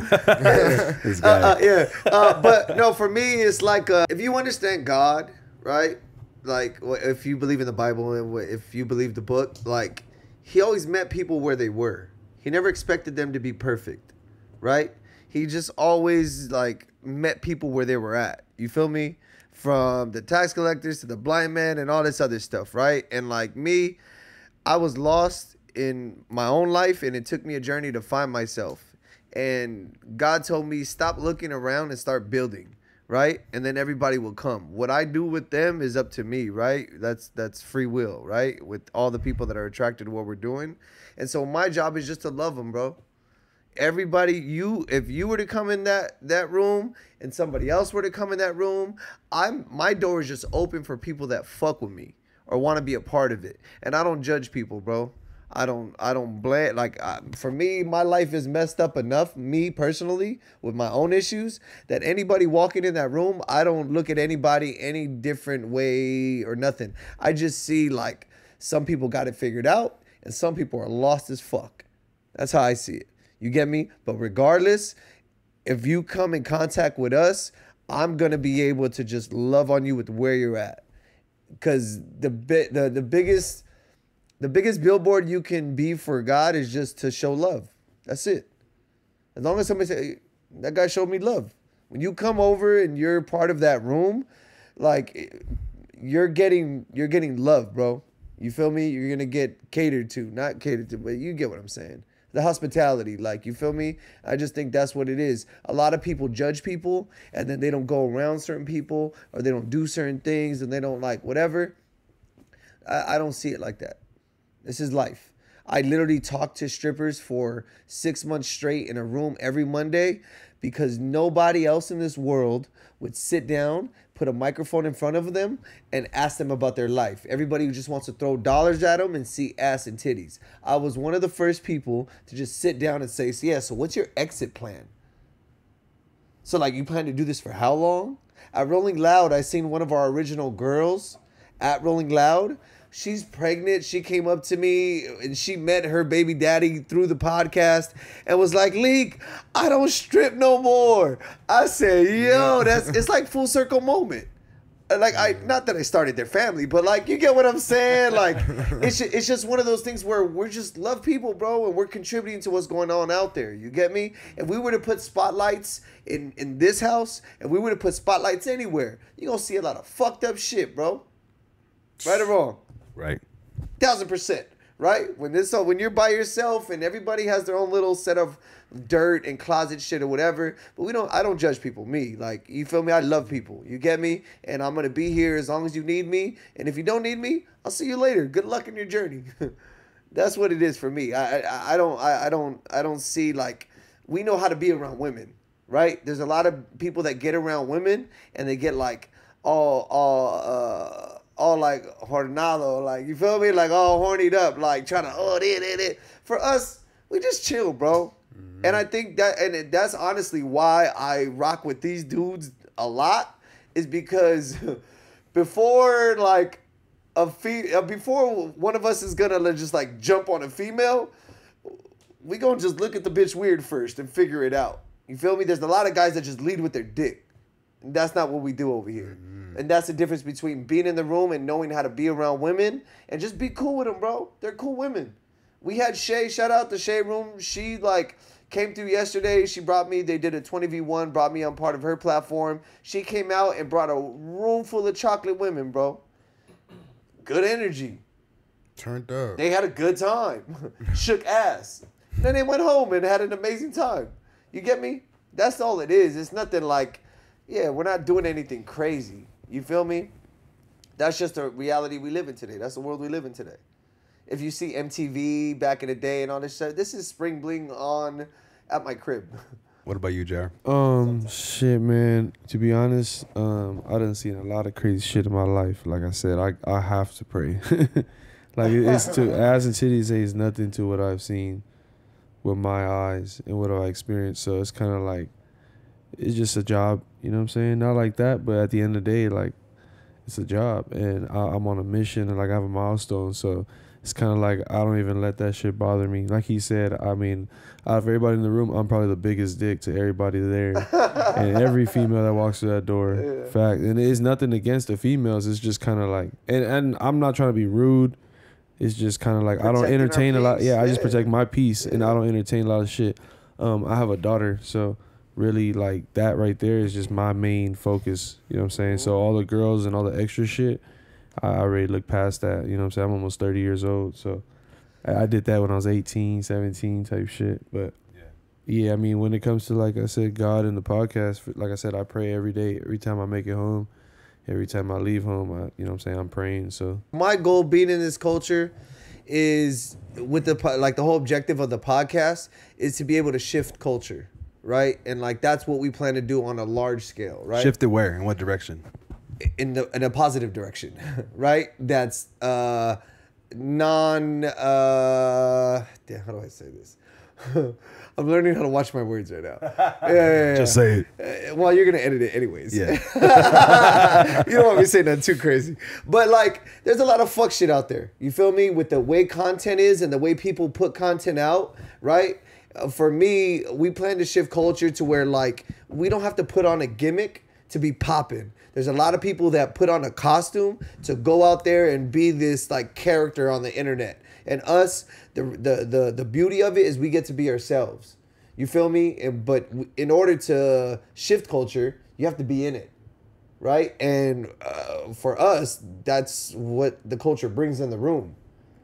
But no, for me, it's like if you understand God, right? Like if you believe in the Bible and if you believe the book, like he always met people where they were. He never expected them to be perfect, right? He just always like met people where they were at. You feel me? From the tax collectors to the blind man and all this other stuff, right? And like me, I was lost in my own life and it took me a journey to find myself. And God told me, stop looking around and start building, right? And then everybody will come. What I do with them is up to me, right? That's free will, right? With all the people that are attracted to what we're doing. And so my job is just to love them, bro. Everybody, if you were to come in that room and somebody else were to come in that room, my door is just open for people that fuck with me or want to be a part of it. And I don't judge people, bro. I don't blame, like, for me, my life is messed up enough, me personally, with my own issues, that anybody walking in that room, I don't look at anybody any different way or nothing. I just see, like, some people got it figured out, and some people are lost as fuck. That's how I see it. You get me? But regardless, if you come in contact with us, I'm going to be able to just love on you with where you're at. Because the biggest billboard you can be for God is just to show love. That's it. As long as somebody say, hey, that guy showed me love. When you come over and you're part of that room, like you're getting love, bro. You feel me? You're gonna get catered to, not catered to, but you get what I'm saying. The hospitality, like, you feel me? I just think that's what it is. A lot of people judge people and then they don't go around certain people or they don't do certain things and they don't like whatever. I don't see it like that. This is life. I literally talked to strippers for 6 months straight in a room every Monday because nobody else in this world would sit down, put a microphone in front of them, and ask them about their life. Everybody just wants to throw dollars at them and see ass and titties. I was one of the first people to just sit down and say, yeah, so what's your exit plan? So, like, you plan to do this for how long? At Rolling Loud, I seen one of our original girls at Rolling Loud. She's pregnant. She came up to me and she met her baby daddy through the podcast and was like, Liq, I don't strip no more. I said, yo, it's like full circle moment. Like, not that I started their family, but like, you get what I'm saying? Like, it's just one of those things where we're just love people, bro, and we're contributing to what's going on out there. You get me? If we were to put spotlights in this house, and we were to put spotlights anywhere, you're going to see a lot of fucked up shit, bro. Right or wrong? Right. 1000%. Right? When you're by yourself and everybody has their own little set of dirt and closet shit or whatever, but I don't judge people. Me, like, you feel me? I love people. You get me? And I'm gonna be here as long as you need me. And if you don't need me, I'll see you later. Good luck in your journey. That's what it is for me. I don't see, like, we know how to be around women, right? There's a lot of people that get around women and they get like all like hornado, like, you feel me? Like all hornied up, like trying to, For us, we just chill, bro. And I think that's honestly why I rock with these dudes a lot, is because before like before one of us is gonna just like jump on a female, we gonna just look at the bitch weird first and figure it out. You feel me? There's a lot of guys that just lead with their dick. And that's not what we do over here. And that's the difference between being in the room and knowing how to be around women and just be cool with them, bro. They're cool women. We had Shay, shout out the Shay Room. She like came through yesterday. She brought me, they did a 20v1, brought me on part of her platform. She came out and brought a room full of chocolate women, bro. Good energy. Turned up. They had a good time. Shook ass. And then they went home and had an amazing time. You get me? That's all it is. It's nothing like, yeah, we're not doing anything crazy. You feel me? That's just the reality we live in today. That's the world we live in today. If you see MTV back in the day and all this shit, this is spring bling on at my crib. What about you, Jayare? Shit, man. To be honest, I done seen a lot of crazy shit in my life. Like I said, I have to pray. Like, it's to ass and titties is nothing to what I've seen with my eyes and what I experienced. So it's kind of like, it's just a job, you know what I'm saying? Not like that, but at the end of the day, like, it's a job, and I'm on a mission, and like I have a milestone. So it's kind of like I don't even let that shit bother me. Like he said, I mean, out of everybody in the room, I'm probably the biggest dick to everybody there, and every female that walks through that door. Yeah. Fact, and it's nothing against the females. It's just kind of like, and I'm not trying to be rude. It's just kind of like I don't entertain a lot. Yeah, I just protect my peace, and I don't entertain a lot of shit. I have a daughter, so really, like, that right there is just my main focus. You know what I'm saying? So all the girls and all the extra shit, I already look past that. You know what I'm saying? I'm almost 30 years old, so I did that when I was 18, 17 type shit. But yeah, I mean, when it comes to, like I said, God and the podcast, like I said, I pray every day, every time I make it home. Every time I leave home, you know what I'm saying, I'm praying. So my goal being in this culture is, with the whole objective of the podcast is to be able to shift culture, right? And like that's what we plan to do on a large scale, right? Shift it where? In what direction? In a positive direction, right? That's how do I say this? I'm learning how to watch my words right now. Yeah. Just say it. Well, you're going to edit it anyways. Yeah. You don't want me to say nothing too crazy. But, like, there's a lot of fuck shit out there. You feel me? With the way content is and the way people put content out, right? For me, we plan to shift culture to where, like, we don't have to put on a gimmick to be popping. There's a lot of people that put on a costume to go out there and be this, like, character on the internet. And us, the beauty of it is we get to be ourselves. You feel me? But in order to shift culture, you have to be in it, right? And for us, that's what the culture brings in the room,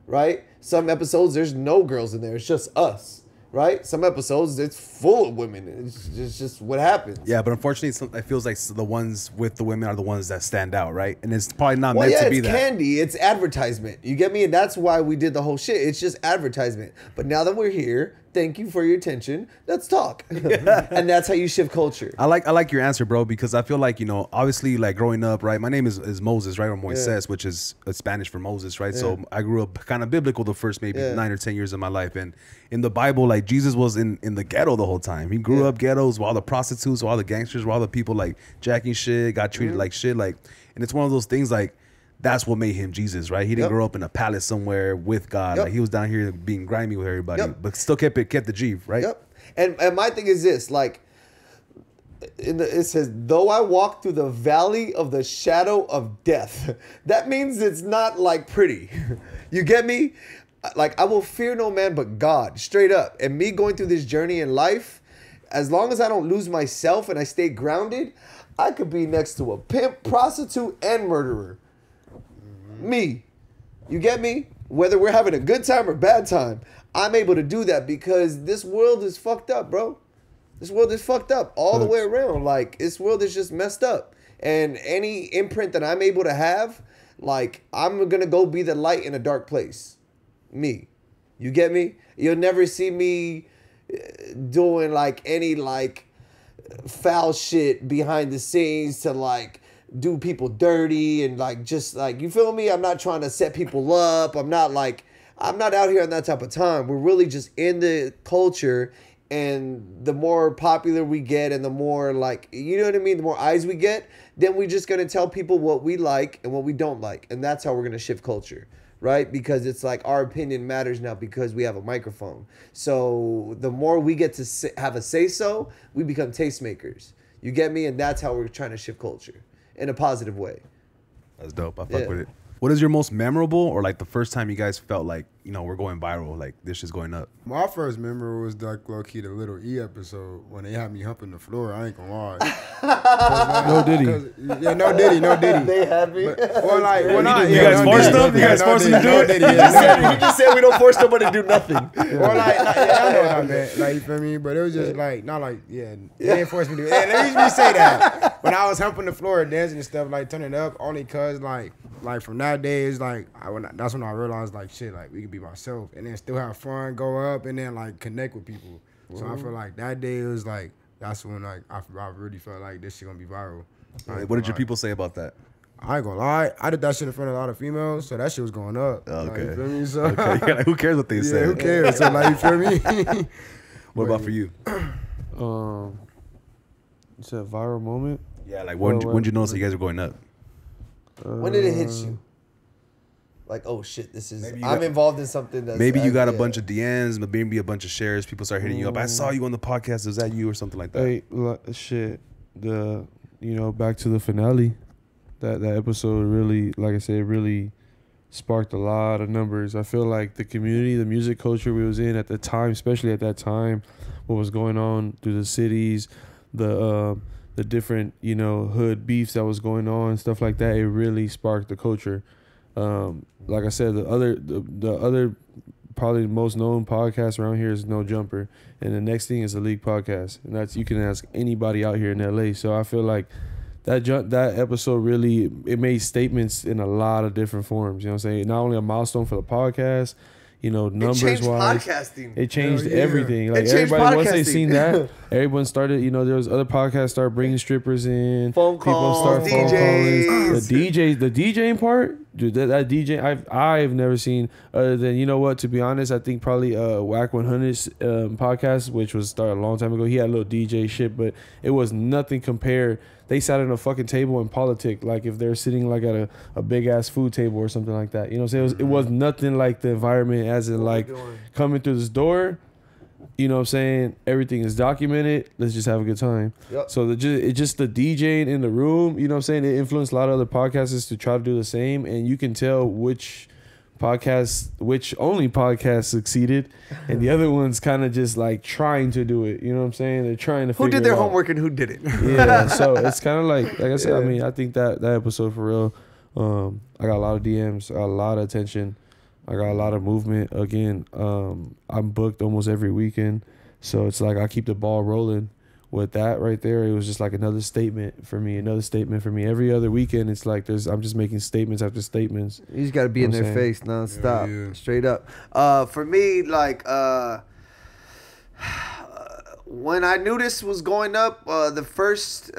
right? Some episodes, there's no girls in there. It's just us. Right? Some episodes, it's full of women. It's just what happens. Yeah, but unfortunately, it feels like the ones with the women are the ones that stand out, right? And it's probably not meant to be that. It's candy. It's advertisement. You get me? And that's why we did the whole shit. It's just advertisement. But now that we're here, thank you for your attention. Let's talk. And that's how you shift culture. I like your answer, bro, because I feel like, you know, obviously, like growing up, right? My name is Moses, right? Or Moises, which is Spanish for Moses, right? So I grew up kind of biblical the first maybe 9 or 10 years of my life. And in the Bible, like Jesus was in the ghetto the whole time. He grew up ghettos while the prostitutes, while the gangsters, while the people like jacking shit, got treated like shit. Like, and it's one of those things like, that's what made him Jesus, right? He didn't Yep. grow up in a palace somewhere with God. Yep. Like, he was down here being grimy with everybody, Yep. but still kept the G, right? Yep. And my thing is this, like, it says, though I walk through the valley of the shadow of death. That means it's not like pretty. You get me? Like, I will fear no man but God, straight up. And me going through this journey in life, as long as I don't lose myself and I stay grounded, I could be next to a pimp, prostitute, and murderer. Me. You get me? Whether we're having a good time or bad time, I'm able to do that because this world is fucked up, bro. This world is fucked up all the way around. Like, this world is just messed up. And any imprint that I'm able to have, like, I'm going to go be the light in a dark place. Me. You get me? You'll never see me doing, like, any, like, foul shit behind the scenes to, like, do people dirty and, like, just, like, you feel me? I'm not trying to set people up. I'm not out here on that type of time. We're really just in the culture. And the more popular we get and the more, like, you know what I mean? The more eyes we get, then we're just going to tell people what we like and what we don't like. And that's how we're going to shift culture, right? Because it's like our opinion matters now because we have a microphone. So the more we get to have a say-so, we become tastemakers. You get me? And that's how we're trying to shift culture in a positive way. That's dope. I fuck with it. What is your most memorable or like the first time you guys felt like, you know, we're going viral, like this is going up? My first memory was like low-key the Little E episode when they had me humping the floor. I ain't gonna lie. No Diddy. Yeah, no Diddy. They had me. Or like, well, not, You guys forced them? You guys forced them to do it? You just said we don't force nobody to do nothing. Or like, I know what I meant. Like, you feel me? But it was just like, not like, they didn't force me to do it. Let me say that. When I was humping the floor, dancing and stuff, like turning up, only cause like from that day, it's like, that's when I realized like, shit, like we could be myself and then still have fun, go up and then like connect with people. So I feel like that day was like, that's when like I really felt like this shit gonna be viral. What did your people say about that? I ain't gonna lie, I did that shit in front of a lot of females, so that shit was going up. Okay. Like, you feel me? So, Okay. Yeah, like, who cares what they say? who cares? So like, you feel me? What about for you? You said viral moment? Yeah, like when did you notice that you guys were going up? When did it hit you? Like, oh shit, this is, Maybe I'm involved in something that's... Maybe you got a bunch of DMs, maybe a bunch of shares. People start hitting you up. I saw you on the podcast. Was that you or something like that? Hey, shit. Back to the finale. That episode really, like I said, really sparked a lot of numbers. I feel like the community, the music culture we was in at the time, especially at that time, what was going on through the cities, the different, hood beefs that was going on, stuff like that, it really sparked the culture. Like I said, the other probably the most known podcast around here is No Jumper, and the next thing is the Liq Podcast, and that's, you can ask anybody out here in LA. So I feel like that episode really, it made statements in a lot of different forms. You know what I'm saying? Not only a milestone for the podcast, numbers wise, podcasting. it changed everything. Like, everybody, once they seen that, everyone started, there was other podcasts start bringing strippers in, phone calls, people start phone calling. DJs. The DJing part, dude, that DJ, I've never seen other than, to be honest, I think probably Whack 100's podcast, which was started a long time ago. He had a little DJ shit, but it was nothing compared. They sat at a fucking table and politic, like if they're sitting like at a big ass food table or something like that. You know what I'm saying? It was nothing like the environment as in like coming through this door. You know what I'm saying? Everything is documented. Let's just have a good time. Yep. So it's just the DJing in the room. You know what I'm saying? It influenced a lot of other podcasters to try to do the same, and you can tell which only podcast succeeded, and the other ones kind of just like trying to do it. You know what I'm saying? They're trying to. Who did their homework and who didn't? Yeah. So it's kind of like I said. I mean, I think that episode for real. I got a lot of DMs, I got a lot of attention, I got a lot of movement. Again, I'm booked almost every weekend, so it's like I keep the ball rolling. With that right there, it was just like another statement for me. Every other weekend, it's like I'm just making statements after statements. You just got to be in their face nonstop, straight up. For me, like, when I knew this was going up, the first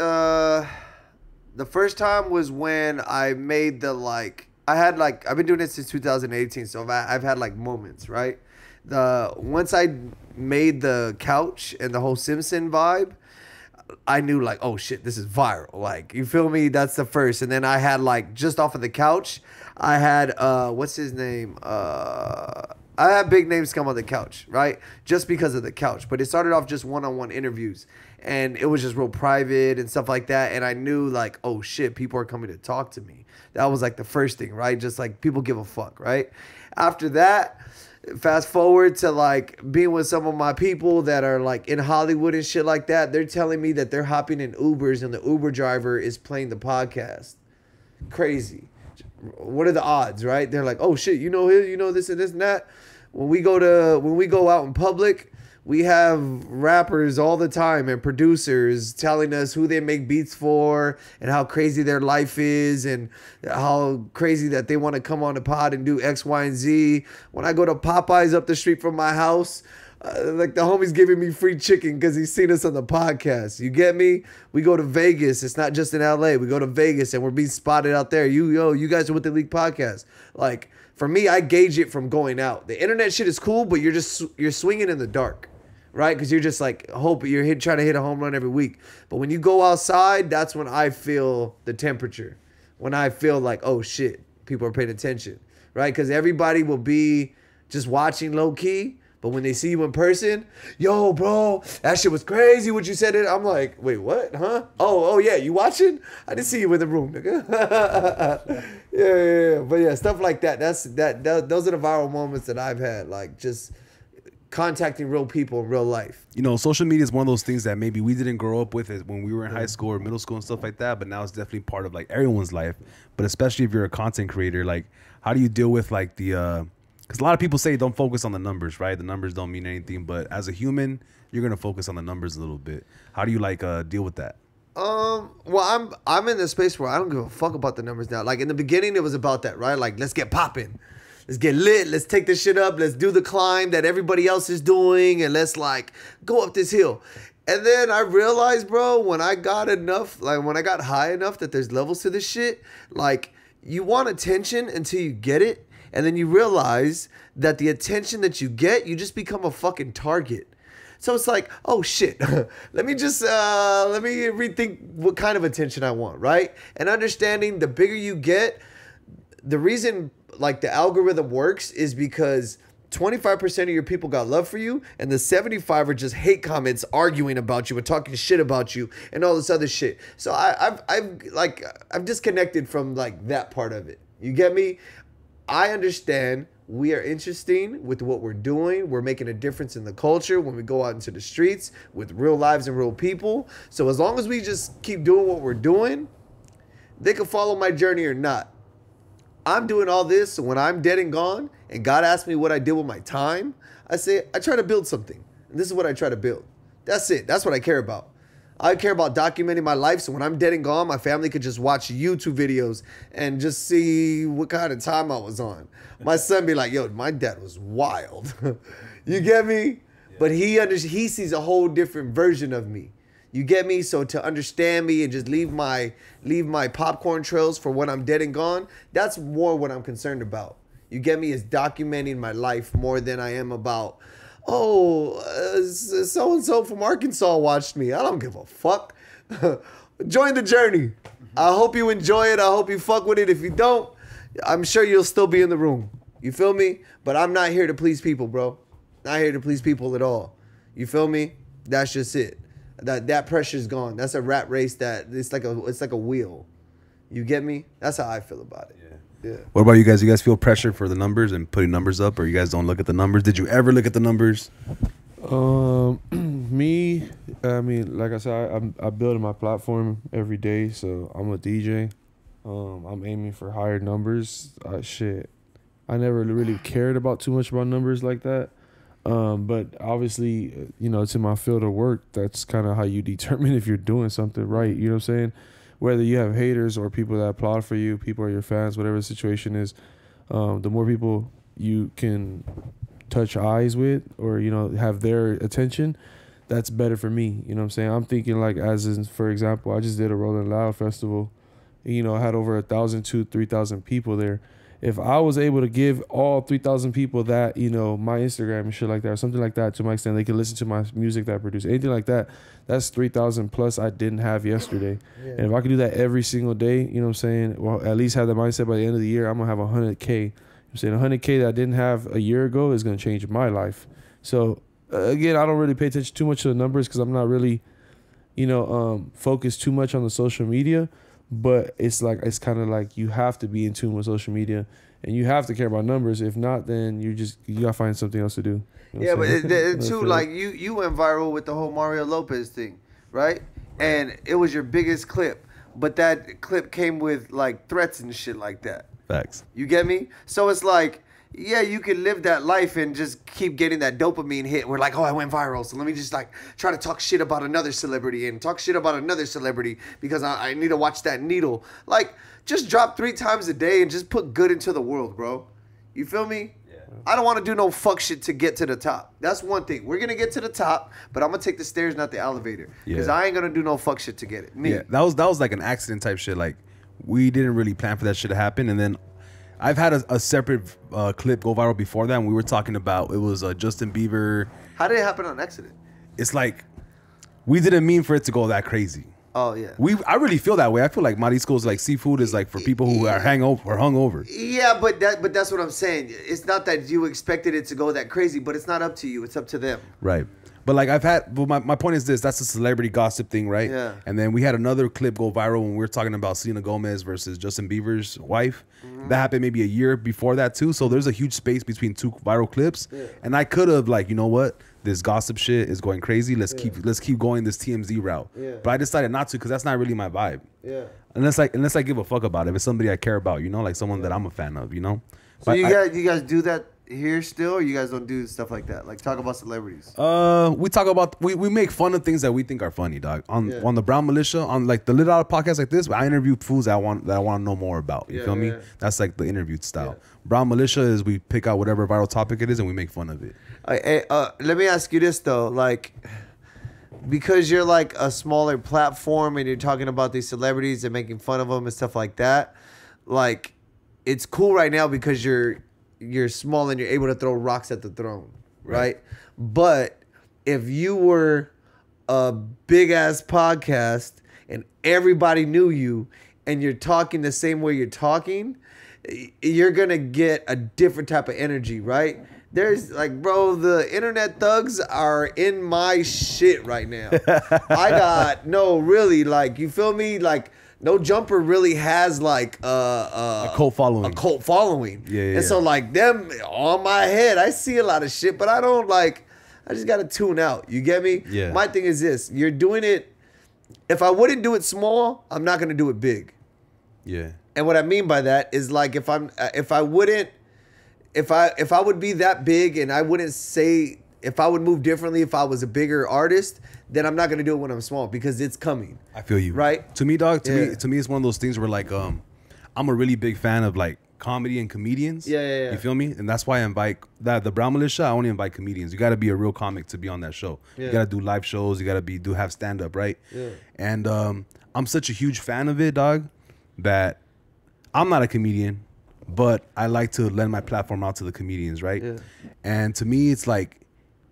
time was when I made I've been doing it since 2018, so I've had like moments, right? Once I made the couch and the whole Simpson vibe, I knew like, oh shit, this is viral. Like, you feel me? That's the first. And then I had like just off of the couch, I had what's his name? I had big names come on the couch, right? Just because of the couch. But it started off just one-on-one interviews. And it was just real private and stuff like that. And I knew like, oh shit, people are coming to talk to me. That was like the first thing, right? Just like people give a fuck, right? After that, fast forward to like being with some of my people that are like in Hollywood and shit like that. They're telling me that they're hopping in Ubers and the Uber driver is playing the podcast. Crazy. What are the odds, right? They're like, oh shit, you know him, you know this and this and that. When we go out in public, we have rappers all the time and producers telling us who they make beats for and how crazy their life is and how crazy that they want to come on the pod and do X, Y, and Z. When I go to Popeyes up the street from my house, like the homie's giving me free chicken because he's seen us on the podcast. You get me? We go to Vegas. It's not just in LA. We go to Vegas and we're being spotted out there. You guys are with the Liq Podcast. Like, for me, I gauge it from going out. The internet shit is cool, but you're swinging in the dark, right? Because you're just like you're trying to hit a home run every week. But when you go outside, that's when I feel the temperature. When I feel like, oh shit, people are paying attention, right? Because everybody will be just watching low key. But when they see you in person, yo, bro, that shit was crazy what you said. I'm like, wait, what? Huh? Oh, yeah, you watching? I didn't see you in the room, nigga. yeah. But yeah, stuff like that. Those are the viral moments that I've had. Like, just contacting real people in real life. You know, social media is one of those things that maybe we didn't grow up with it when we were in high school or middle school and stuff like that. But now it's definitely part of like everyone's life. But especially if you're a content creator, like, how do you deal with like the because a lot of people say don't focus on the numbers, right? The numbers don't mean anything. But as a human, you're gonna focus on the numbers a little bit. How do you like deal with that? Well, I'm in this space where I don't give a fuck about the numbers now. Like in the beginning, it was about that, right? Like, let's get popping, let's get lit, let's take this shit up, let's do the climb that everybody else is doing, and let's like go up this hill. And then I realized, bro, when I got high enough that there's levels to this shit, like you want attention until you get it. And then you realize that the attention that you get, you just become a fucking target. So it's like, oh shit, let me rethink what kind of attention I want, right? And understanding the bigger you get, the reason like the algorithm works is because 25% of your people got love for you, and the 75 are just hate comments arguing about you and talking shit about you and all this other shit. So I've disconnected from like that part of it. You get me? I understand we are interesting with what we're doing. We're making a difference in the culture when we go out into the streets with real lives and real people. So as long as we just keep doing what we're doing, they can follow my journey or not. I'm doing all this, so when I'm dead and gone and God asks me what I did with my time, I say, I try to build something. And this is what I try to build. That's it. That's what I care about. I care about documenting my life, so when I'm dead and gone, my family could just watch YouTube videos and just see what kind of time I was on. My son be like, yo, my dad was wild. You get me? Yeah. But he sees a whole different version of me. You get me? So to understand me and just leave my popcorn trails for when I'm dead and gone, that's more what I'm concerned about. You get me? Is documenting my life more than I am about, so-and-so from Arkansas watched me. I don't give a fuck. Join the journey. I hope you enjoy it. I hope you fuck with it. If you don't, I'm sure you'll still be in the room. You feel me? But I'm not here to please people, bro. Not here to please people at all. You feel me? That's just it. That pressure's gone. That's a rat race that it's like a wheel. You get me? That's how I feel about it. Yeah. What about you guys? You guys feel pressure for the numbers and putting numbers up, or you guys don't look at the numbers? Did you ever look at the numbers? Me, I mean, like I said, I'm building my platform every day, so I'm a DJ. I'm aiming for higher numbers. I never really cared about too much about numbers like that. But obviously, you know, it's in my field of work. That's kind of how you determine if you're doing something right. You know what I'm saying? Whether you have haters or people that applaud for you, people are your fans, whatever the situation is, the more people you can touch eyes with or, you know, have their attention, that's better for me. You know what I'm saying? I'm thinking like, for example, I just did a Rolling Loud festival. You know, I had over 1,000 to 3,000 people there. if I was able to give all 3,000 people that, you know, my Instagram and shit like that, or something like that, to my extent, they can listen to my music that I produce, anything like that, that's 3,000 plus I didn't have yesterday. Yeah. And if I could do that every single day, you know what I'm saying? Well, at least have the mindset by the end of the year, I'm going to have 100K. You know I'm saying 100K that I didn't have a year ago is going to change my life. So, again, I don't really pay attention too much to the numbers because I'm not really, you know, focused too much on the social media. But it's kind of like you have to be in tune with social media and you have to care about numbers. If not, then you gotta find something else to do. You know but too, like you went viral with the whole Mario Lopez thing, right? And it was your biggest clip, but that clip came with like threats and shit like that. Facts. You get me? So it's like, yeah, you can live that life and just keep getting that dopamine hit. We're like, oh, I went viral, so let me just like try to talk shit about another celebrity and talk shit about another celebrity because I need to watch that needle. Like, just drop 3 times a day and just put good into the world, bro. You feel me? Yeah. I don't want to do no fuck shit to get to the top. That's one thing. We're going to get to the top, but I'm going to take the stairs, not the elevator. Because I ain't going to do no fuck shit to get it. Me. Yeah, that was like an accident type shit. Like, we didn't really plan for that shit to happen, and then I've had a separate clip go viral before that, and we were talking about, it was Justin Bieber. How did it happen on accident? It's like, we didn't mean for it to go that crazy. Oh, yeah. I really feel that way. I feel like mariscos, like seafood, is like for people who are hungover. Yeah, but that's what I'm saying. It's not that you expected it to go that crazy, but it's not up to you. It's up to them. Right. But like my point is this, that's a celebrity gossip thing, right? Yeah. And then we had another clip go viral when we were talking about Selena Gomez versus Justin Bieber's wife. Mm-hmm. That happened maybe a year before that too. So there's a huge space between 2 viral clips. Yeah. And I could have like, you know what? This gossip shit is going crazy. Let's keep going this TMZ route. Yeah. But I decided not to because that's not really my vibe. Yeah. Unless I give a fuck about it. If it's somebody I care about, you know, like someone that I'm a fan of, you know. So but you guys do that here still, or you guys don't do stuff like that? Like talk about celebrities? We talk about we make fun of things that we think are funny, dog. On the Brown Militia, on like the Liq podcast like this, I interview fools that I want to know more about. You feel me? That's like the interview style. Yeah. Brown Militia is we pick out whatever viral topic it is and we make fun of it. Let me ask you this though, like, because you're like a smaller platform and you're talking about these celebrities and making fun of them and stuff like that, like, it's cool right now because you're small and you're able to throw rocks at the throne, right? But if you were a big ass podcast and everybody knew you and you're talking the same way you're talking, you're gonna get a different type of energy, right? There's like, bro, the internet thugs are in my shit right now. Like, you feel me? Like, No Jumper really has like a cult following. A cult following. Yeah. And so like them on my head, I see a lot of shit, but I don't like, I just gotta tune out. You get me? Yeah. My thing is this: you're doing it. If I wouldn't do it small, I'm not gonna do it big. Yeah. And what I mean by that is like if I would be that big and I wouldn't say, if I would move differently if I was a bigger artist, then I'm not gonna do it when I'm small because it's coming. I feel you. Right? To me, dog, to me it's one of those things where like I'm a really big fan of like comedy and comedians. Yeah. You feel me? And that's why I invite the Brown Militia, I only invite comedians. You gotta be a real comic to be on that show. Yeah. You gotta do live shows, you gotta have stand up, right? Yeah. And I'm such a huge fan of it, dog, that I'm not a comedian, but I like to lend my platform out to the comedians, right? Yeah. And to me, it's like,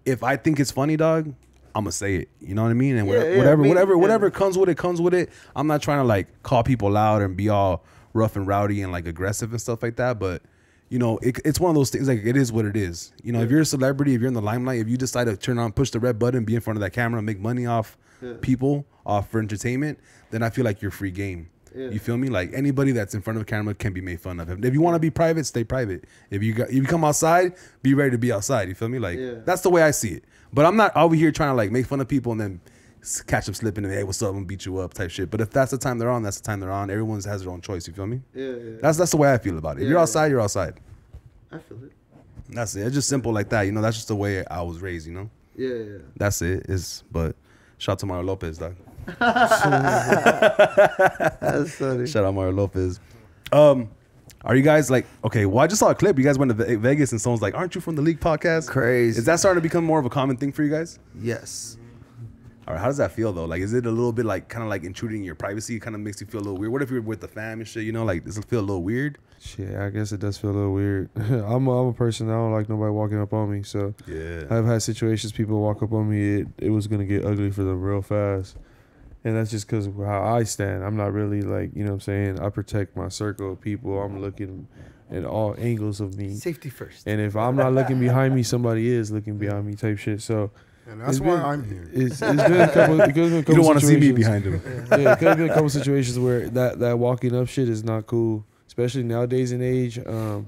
if I think it's funny, dog, I'm gonna say it. You know what I mean? And whatever comes with it. I'm not trying to like call people out and be all rough and rowdy and like aggressive and stuff like that. But you know, it's one of those things. Like, it is what it is. You know, if you're a celebrity, if you're in the limelight, if you decide to push the red button, be in front of that camera, make money off people, off for entertainment, then I feel like you're free game. Yeah. You feel me? Like, anybody that's in front of a camera can be made fun of. If you want to be private, stay private. If you come outside, be ready to be outside. You feel me? Like, that's the way I see it. But I'm not over here trying to like make fun of people and then catch them slipping and, hey, what's up, I'm gonna beat you up type shit. But if that's the time they're on, that's the time they're on. Everyone has their own choice. You feel me? Yeah. That's the way I feel about it. If you're outside, you're outside. I feel it. That's it. It's just simple like that. You know, that's just the way I was raised. You know. Yeah. That's it. But shout out to Mario Lopez, dog. That's funny. Shout out Mario Lopez. Are you guys like, okay, well, I just saw a clip. You guys went to Vegas and someone's like, aren't you from the Liq Podcast? Crazy. Is that starting to become more of a common thing for you guys? Yes. All right, how does that feel though? Like, is it a little bit like kind of like intruding your privacy? It kind of makes you feel a little weird. What if you're with the fam and shit? You know, like, does it feel a little weird? Shit, I guess it does feel a little weird. I'm a person that I don't like nobody walking up on me. So yeah, I've had situations people walk up on me. It was gonna get ugly for them real fast, and that's just because of how I stand. I'm not really like, you know what I'm saying. I protect my circle of people. I'm looking at all angles of me. Safety first. And if I'm not looking behind me, somebody is looking behind me, type shit. So. And that's why I'm here. It's been a couple. You don't want to see me behind him. Yeah, it could have been a couple situations where that walking up shit is not cool, especially nowadays in age. You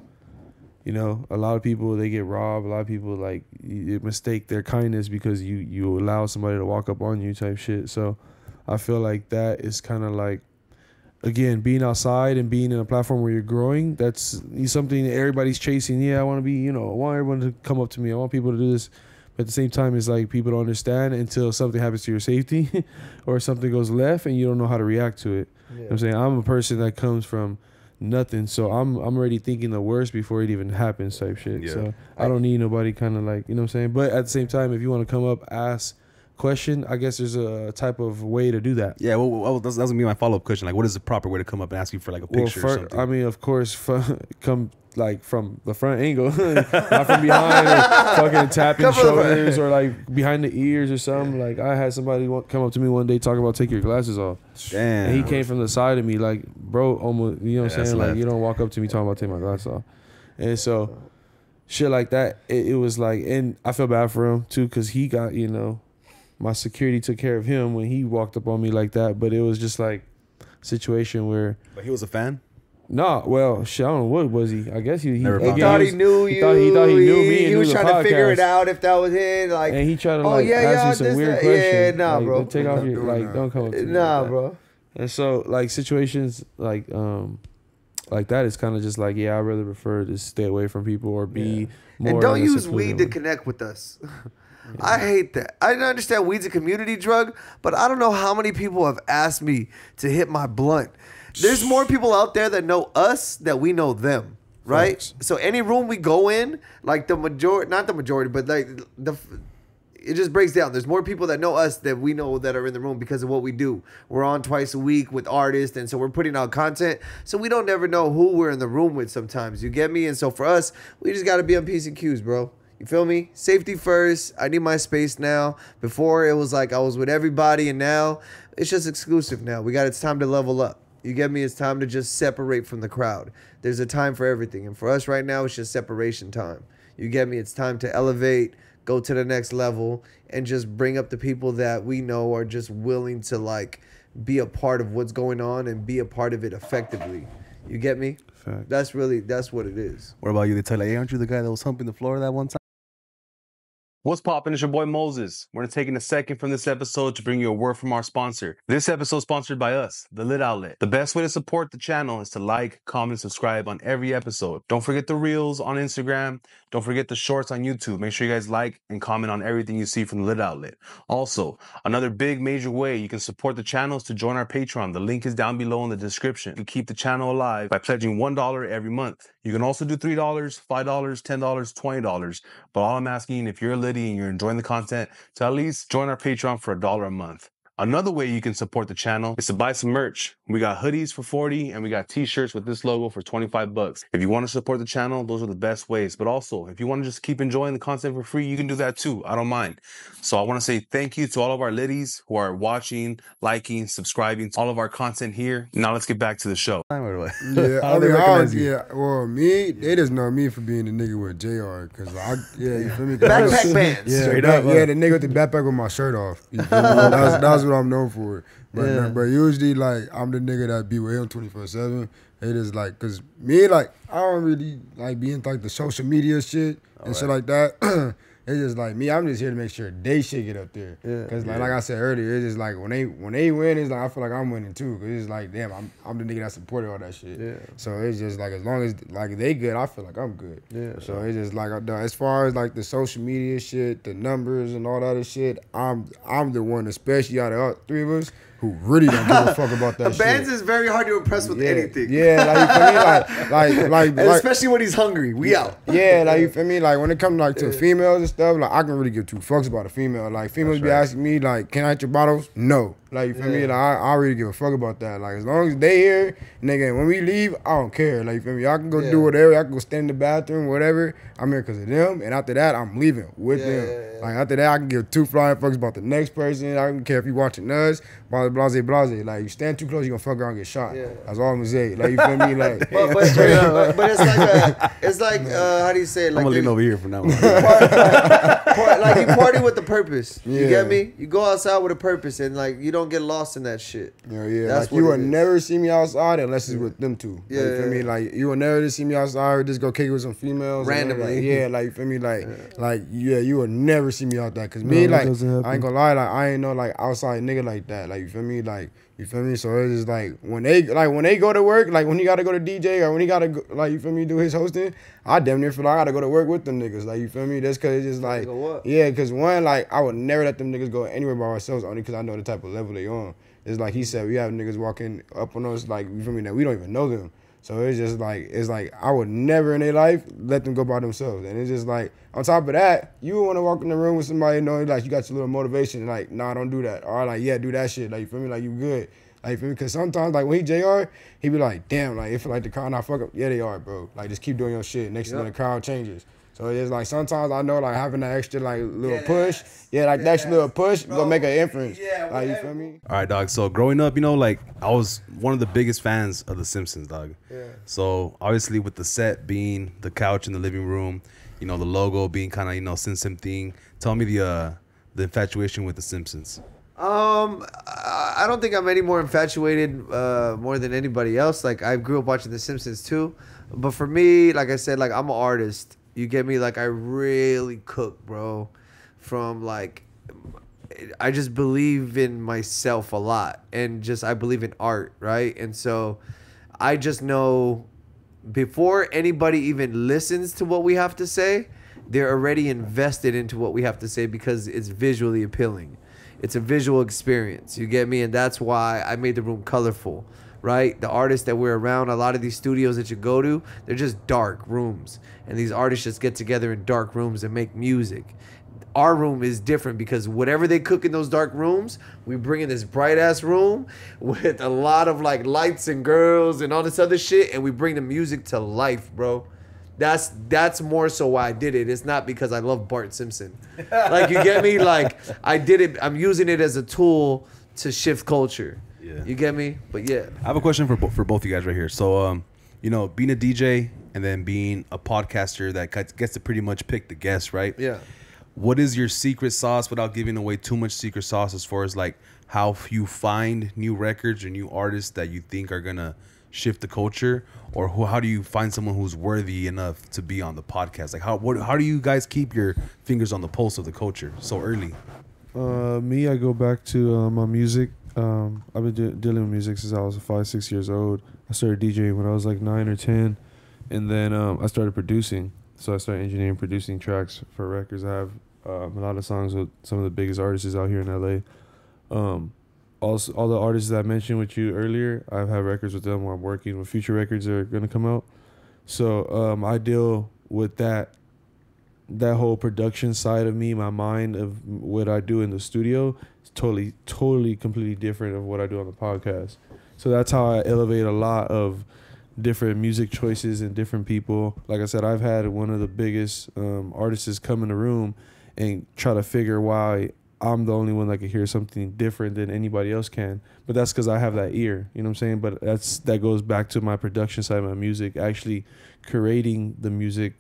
know, a lot of people, they get robbed. A lot of people like you mistake their kindness because you allow somebody to walk up on you, type shit. So I feel like that is kind of like, again, being outside and being in a platform where you're growing. That's something that everybody's chasing. Yeah, I want to be. You know, I want everyone to come up to me. I want people to do this. But at the same time, it's like people don't understand until something happens to your safety or something goes left and you don't know how to react to it. Yeah. You know what I'm saying? I'm a person that comes from nothing, so I'm already thinking the worst before it even happens, type shit. Yeah. So I don't need nobody kind of like, you know what I'm saying? But at the same time, if you want to come up, ask question, I guess there's a type of way to do that. Yeah, well that's gonna be my follow-up question. Like, what is the proper way to come up and ask you for like a picture or something? I mean, of course, come like from the front angle, not from behind or fucking tapping shoulders or like behind the ears or something. Like, I had somebody come up to me one day talking about take your glasses off. Damn. And he came from the side of me like, bro, almost, you know what I'm saying? Like, you don't walk up to me talking about take my glasses off. And so shit like that, it was like, and I feel bad for him too, because he got, you know, my security took care of him when he walked up on me like that. But it was just like a situation where. But he was a fan? No, well, shit, I don't know, what was he? I guess he thought he knew you. He thought he knew me. He was trying to figure it out if that was it. Like, and he tried to ask me some weird questions. Yeah, nah, like, bro. Take off your don't come up to me. Nah, like bro. And so like situations like that is kind of just like, yeah, I rather prefer to stay away from people or be more. And don't use weed to connect with us. I hate that. I understand weed's a community drug, but I don't know how many people have asked me to hit my blunt. There's more people out there that know us than we know them, right? Thanks. So any room we go in, like the majority, not the majority, but like it just breaks down. There's more people that know us than we know that are in the room because of what we do. We're on twice a week with artists, and so we're putting out content. So we don't never know who we're in the room with sometimes. You get me? And so for us, we just got to be on P's and Q's, bro. You feel me? Safety first. I need my space now. Before, it was like I was with everybody, and now it's just exclusive now. It's time to level up. You get me? It's time to just separate from the crowd. There's a time for everything. And for us right now, it's just separation time. You get me? It's time to elevate, go to the next level, and just bring up the people that we know are just willing to like be a part of what's going on and be a part of it effectively. You get me? Fact. That's what it is. What about you? They tell you, hey, aren't you the guy that was humping the floor that one time? What's poppin'? It's your boy Moses. We're taking a second from this episode to bring you a word from our sponsor. This episode is sponsored by us, the Liq Outlet. The best way to support the channel is to like, comment, subscribe on every episode. Don't forget the reels on Instagram. Don't forget the shorts on YouTube. Make sure you guys like and comment on everything you see from the Liq Outlet. Also, another big major way you can support the channel is to join our Patreon. The link is down below in the description. You can keep the channel alive by pledging $1 every month. You can also do $3, $5, $10, $20. But all I'm asking, if you're a Liddy and you're enjoying the content, to at least join our Patreon for $1 a month. Another way you can support the channel is to buy some merch. We got hoodies for $40 and we got t-shirts with this logo for $25. If you want to support the channel, those are the best ways. But also, if you want to just keep enjoying the content for free, you can do that too. I don't mind. So I want to say thank you to all of our Liddies who are watching, liking, subscribing to all of our content here. Now let's get back to the show. Yeah, well, they just know me for being the nigga with Jayare, cause you feel me? Backpack bands. Yeah, straight up. Yeah, the nigga with the backpack with my shirt off. You feel me? That's what I'm known for. But usually, like, I'm the nigga that be with him 24/7. It is like, cause me, like, I don't really like being like the social media shit and shit like that. It's just like me. I'm just here to make sure they shit get up there. Yeah. Cause like I said earlier, it's just like when they win, it's like I feel like I'm winning too. Cause it's like, damn, I'm the nigga that supported all that shit. Yeah. So it's just like as long as like they good, I feel like I'm good. Yeah. So it's just like as far as like the social media shit, the numbers and all that other shit, I'm the one, especially out of all three of us, who really don't give a fuck about that shit. Bandz is very hard to impress with anything. Yeah, like, you feel me? Like, especially when he's hungry. We out. Yeah, like, you feel me? Like, when it comes, like, to females and stuff, like, I can really give two fucks about a female. Like, females be asking me, like, can I hit your bottles? No. Like, you feel me? Like, I really give a fuck about that. Like, as long as they here, nigga, when we leave, I don't care. Like, you feel me? I can go do whatever. I can go stand in the bathroom, whatever. I'm here because of them. And after that, I'm leaving with them. Like, after that, I can give two flying fucks about the next person. I don't care if you watching us. Blase. Like, you stand too close, you gonna fuck around and get shot. That's all I'm gonna say. Like, you feel me? Like, but it's like how do you say it? Like, I'm gonna lean over here for now. Like, you party with a purpose. You get me? You go outside with a purpose, and like, you don't get lost in that shit. That's like, you will never see me outside unless it's with them two. Like, you feel me? Like, you will never see me outside or just go kick it with some females randomly. Like, you feel me? Like, you will never see me out there. Cause me, like, I ain't gonna lie, like, I ain't no like outside nigga like that. Like, you feel me? Like, you feel me? So it's just like when they go to work, like when he gotta go to DJ or when he gotta go, like, you feel me, do his hosting, I damn near feel like I gotta go to work with them niggas. Like, you feel me? That's cause it's just like, cause one, like, I would never let them niggas go anywhere by ourselves only cause I know the type of level they on. It's like he said, we have niggas walking up on us, like, you feel me, that we don't even know them. So it's just like, I would never in their life let them go by themselves. And it's just like, on top of that, you want to walk in the room with somebody, you know, like, you got your little motivation, like, nah, don't do that. Or like, yeah, do that shit. Like, you feel me? Like, you good. Like, you feel me? Because sometimes, like, when he Jayare, he be like, damn, like, if like the crowd not fuck up, yeah, they are, bro. Like, just keep doing your shit. Next thing the crowd changes. So it's like, sometimes I know, like, having that extra, like, little push, that extra little push gonna make an inference. Like, you feel me? All right, dog. So growing up, you know, like, I was one of the biggest fans of The Simpsons, dog. So obviously with the set being the couch in the living room, you know, the logo being kind of, you know, Simpson thing. Tell me the infatuation with The Simpsons. I don't think I'm any more infatuated more than anybody else. Like, I grew up watching The Simpsons too. But for me, like I said, like, I'm an artist. You get me? Like, I really cook, bro. From, like, I just believe in myself a lot. And just, I believe in art, right? And so I just know before anybody even listens to what we have to say, they're already invested into what we have to say because it's visually appealing. It's a visual experience. You get me? And that's why I made the room colorful, right? The artists that we're around, a lot of these studios that you go to, they're just dark rooms. And these artists just get together in dark rooms and make music. Our room is different because whatever they cook in those dark rooms, we bring in this bright ass room with a lot of like lights and girls and all this other shit, and we bring the music to life, bro. That's more so why I did it. It's not because I love Bart Simpson. Like, you get me? Like, I did it. I'm using it as a tool to shift culture. Yeah. You get me? But yeah. I have a question for both of you guys right here. So, you know, being a DJ and then being a podcaster that gets to pretty much pick the guests, right? Yeah. What is your secret sauce without giving away too much secret sauce as far as like how you find new records or new artists that you think are gonna shift the culture, or how do you find someone who's worthy enough to be on the podcast? Like, how do you guys keep your fingers on the pulse of the culture so early? Me, I go back to my music. I've been dealing with music since I was 5-6 years old. I started DJing when I was like 9 or 10, and then I started producing. So I started engineering, producing tracks for records. I have a lot of songs with some of the biggest artists out here in LA. Also, all the artists that I mentioned with you earlier, I've had records with them where I'm working with. Future records are going to come out. So I deal with that whole production side of me, my mind of what I do in the studio. It's totally, completely different of what I do on the podcast. So that's how I elevate a lot of different music choices and different people. Like I said, I've had one of the biggest artists come in the room and try to figure why I'm the only one that can hear something different than anybody else can. But that's because I have that ear, you know what I'm saying? But that goes back to my production side of my music, actually creating the music,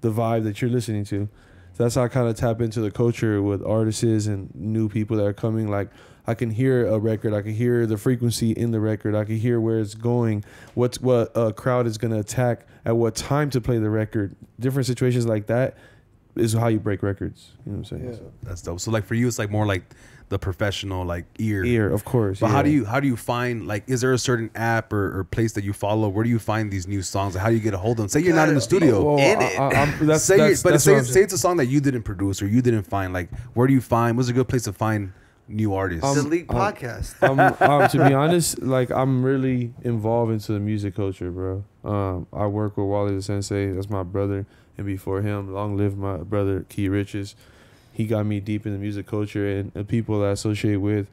the vibe that you're listening to. So that's how I kind of tap into the culture with artists and new people that are coming. Like, I can hear a record, I can hear the frequency in the record, I can hear where it's going, what a crowd is going to attack, at what time to play the record. Different situations like that is how you break records. You know what I'm saying? Yeah. So that's dope. So like for you, it's like more like the professional like ear, of course. But how do you find, like, is there a certain app or place that you follow? Where do you find these new songs? Like, how do you get a hold of them? Say you're not in the studio. Say it's a song that you didn't produce or you didn't find. Like, where do you find? What's a good place to find new artists? The Liq Podcast. To be honest, like I'm really involved into the music culture, bro. I work with Wally the Sensei. That's my brother, and before him, long live my brother Key Riches. He got me deep in the music culture, and the people that I associate with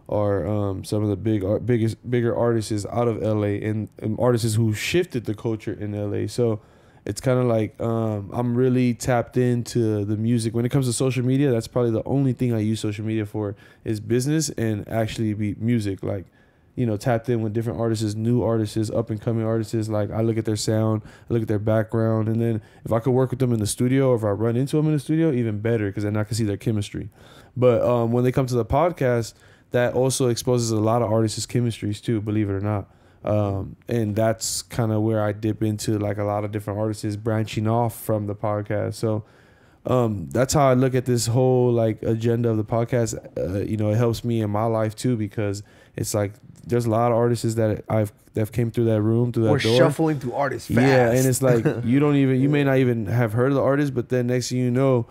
are some of the bigger artists out of LA, and artists who shifted the culture in LA. So it's kind of like I'm really tapped into the music. When it comes to social media, that's probably the only thing I use social media for is business and actually be music. Like, you know, tapped in with different artists, new artists, up and coming artists. Like I look at their sound, I look at their background, and then if I could work with them in the studio, or if I run into them in the studio, even better, because then I can see their chemistry. But when they come to the podcast, that also exposes a lot of artists' chemistries too, believe it or not. And that's kind of where I dip into like a lot of different artists branching off from the podcast. So that's how I look at this whole like agenda of the podcast. You know, it helps me in my life too, because it's like there's a lot of artists that that came through that room, through that We're door. shuffling through artists fast. Yeah, and it's like you may not even have heard of the artist, but then next thing you know,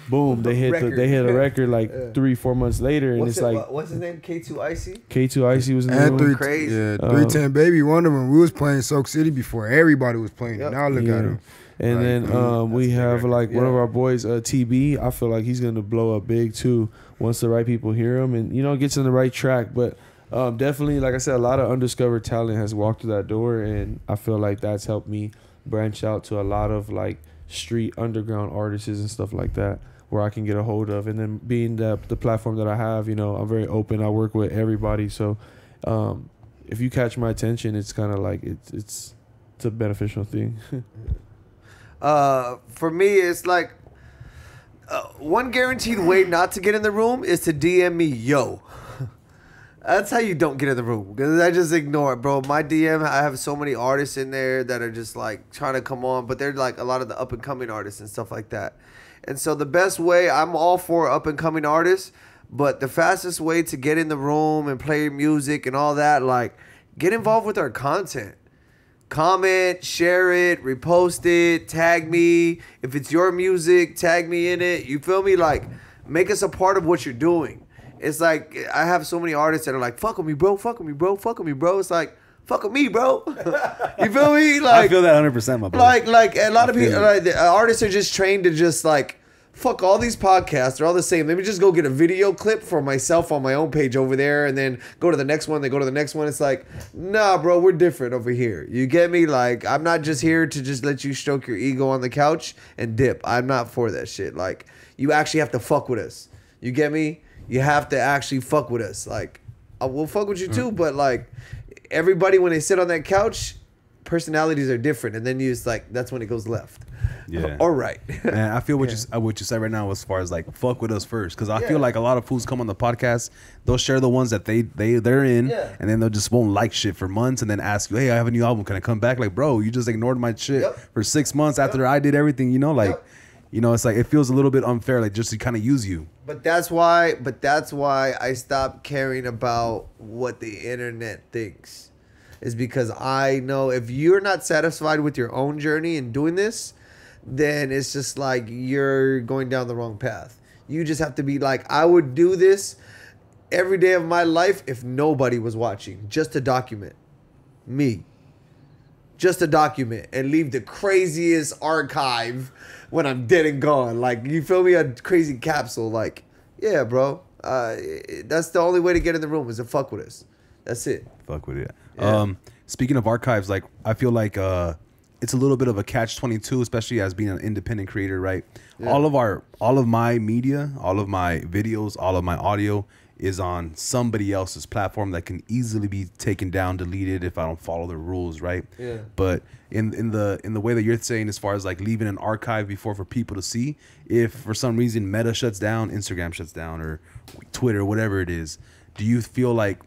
boom, they hit a record like 3-4 months later, and what's his name? K2 Icy. K2 Icy was in the And room. Crazy. 310 Baby, one of them. We was playing Soak City before everybody was playing it. Now look at him. And Right. then we have like one of our boys, TB. I feel like he's gonna blow up big too once the right people hear him, and gets in the right track. But definitely, like I said, a lot of undiscovered talent has walked through that door, and I feel like that's helped me branch out to a lot of like street underground artists and stuff like that, where I can get a hold of. And then being the platform that I have, I'm very open. I work with everybody, so if you catch my attention, it's kind of like it's a beneficial thing. For me, it's like one guaranteed way not to get in the room is to DM me, yo. That's how you don't get in the room, because I just ignore it, bro. My DM, I have so many artists in there that are just like trying to come on, but they're like a lot of the up and coming artists and stuff like that. And so the best way, I'm all for up and coming artists, but the fastest way to get in the room and play music and all that, like get involved with our content. Comment, share it, repost it, tag me. If it's your music, tag me in it. You feel me? Like, make us a part of what you're doing. It's like, I have so many artists that are like, fuck with me, bro, fuck with me, bro, fuck with me, bro. It's like, fuck with me, bro. You feel me? Like, I feel that 100%, my brother. Like a lot of people, like, the artists are just trained to just like, fuck all these podcasts, they're all the same. Let me just go get a video clip for myself on my own page over there, and then go to the next one. They go to the next one. It's like, nah, bro, we're different over here. You get me? Like, I'm not just here to just let you stroke your ego on the couch and dip. I'm not for that shit. Like, you actually have to fuck with us. You get me? You have to actually fuck with us. Like, I will fuck with you too, but like, everybody when they sit on that couch, personalities are different, and then you just like, that's when it goes left. Yeah. All right. And I feel what you said right now as far as like fuck with us first, because I feel like a lot of fools come on the podcast, they'll share the ones that they're in, and then they'll just won't like shit for months, and then ask you, hey, I have a new album, can I come back? Like, bro, you just ignored my shit for 6 months after I did everything, like. It's like it feels a little bit unfair, like just to kind of use you. But that's why I stopped caring about what the internet thinks. Is because I know if you're not satisfied with your own journey in doing this, then it's just like you're going down the wrong path. You just have to be like, I would do this every day of my life if nobody was watching, just to document me. Just to document and leave the craziest archive when I'm dead and gone. Like, you feel me? A crazy capsule. Like, yeah, bro. That's the only way to get in the room is to fuck with us. That's it. Fuck with it. Yeah. Speaking of archives, like, I feel like it's a little bit of a catch-22, especially as being an independent creator, right? Yeah. All of my media, all of my videos, all of my audio is on somebody else's platform that can easily be taken down, deleted if I don't follow the rules, right? Yeah. But in the way that you're saying, as far as like leaving an archive for people to see, if for some reason Meta shuts down, Instagram shuts down, or Twitter, whatever it is, do you feel like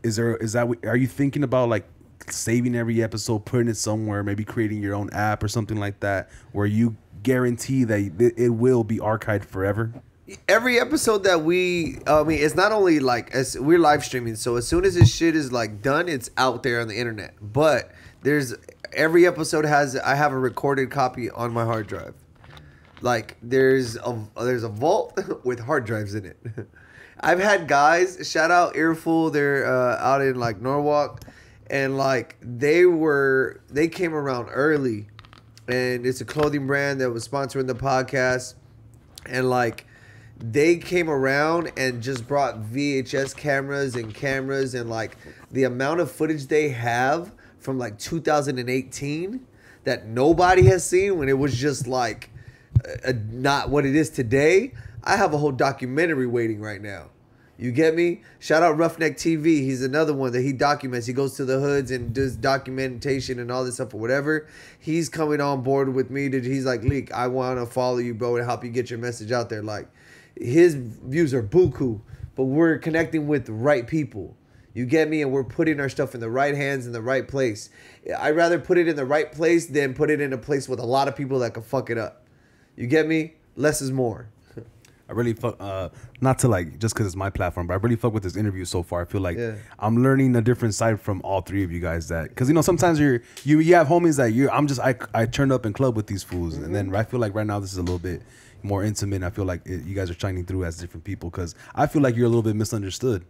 are you thinking about like saving every episode, putting it somewhere, maybe creating your own app or something like that, where you guarantee that it will be archived forever? Every episode that it's not only like, as we're live streaming, so as soon as this shit is like done, it's out there on the internet. But every episode I have a recorded copy on my hard drive. Like, there's a vault with hard drives in it. I've had guys, shout out Earful, they're out in like Norwalk, and like they came around early, and it's a clothing brand that was sponsoring the podcast, and like they came around and just brought VHS cameras and like the amount of footage they have from like 2018 that nobody has seen when it was just like not what it is today. I have a whole documentary waiting right now. You get me? Shout out Roughneck TV. He's another one that he documents. He goes to the hoods and does documentation and all this stuff or whatever. He's coming on board with me. He's like, Liq, I want to follow you, bro, and help you get your message out there. Like, his views are buku, but we're connecting with the right people. You get me? And we're putting our stuff in the right hands in the right place. I'd rather put it in the right place than put it in a place with a lot of people that can fuck it up. You get me? Less is more. I really fuck, not to like, just because it's my platform, but I really fuck with this interview so far. I feel like I'm learning a different side from all three of you guys. That, because, you know, sometimes you have homies that I turned up in club with these fools. And then I feel like right now this is a little bit more intimate. I feel like you guys are shining through as different people, because I feel like you're a little bit misunderstood.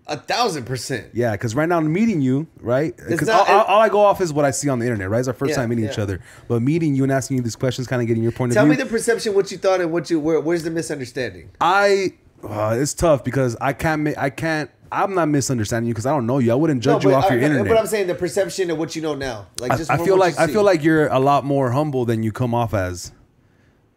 1,000%. Yeah, because right now I'm meeting you, right? Because all I go off is what I see on the internet, right? It's our first time meeting each other. But meeting you and asking you these questions, kind of getting your point of view. Tell me the perception, what you thought, and where's the misunderstanding? It's tough because I'm not misunderstanding you because I don't know you. I wouldn't judge you off your internet. But I'm saying the perception of what you know now. Like, just I feel like you're a lot more humble than you come off as.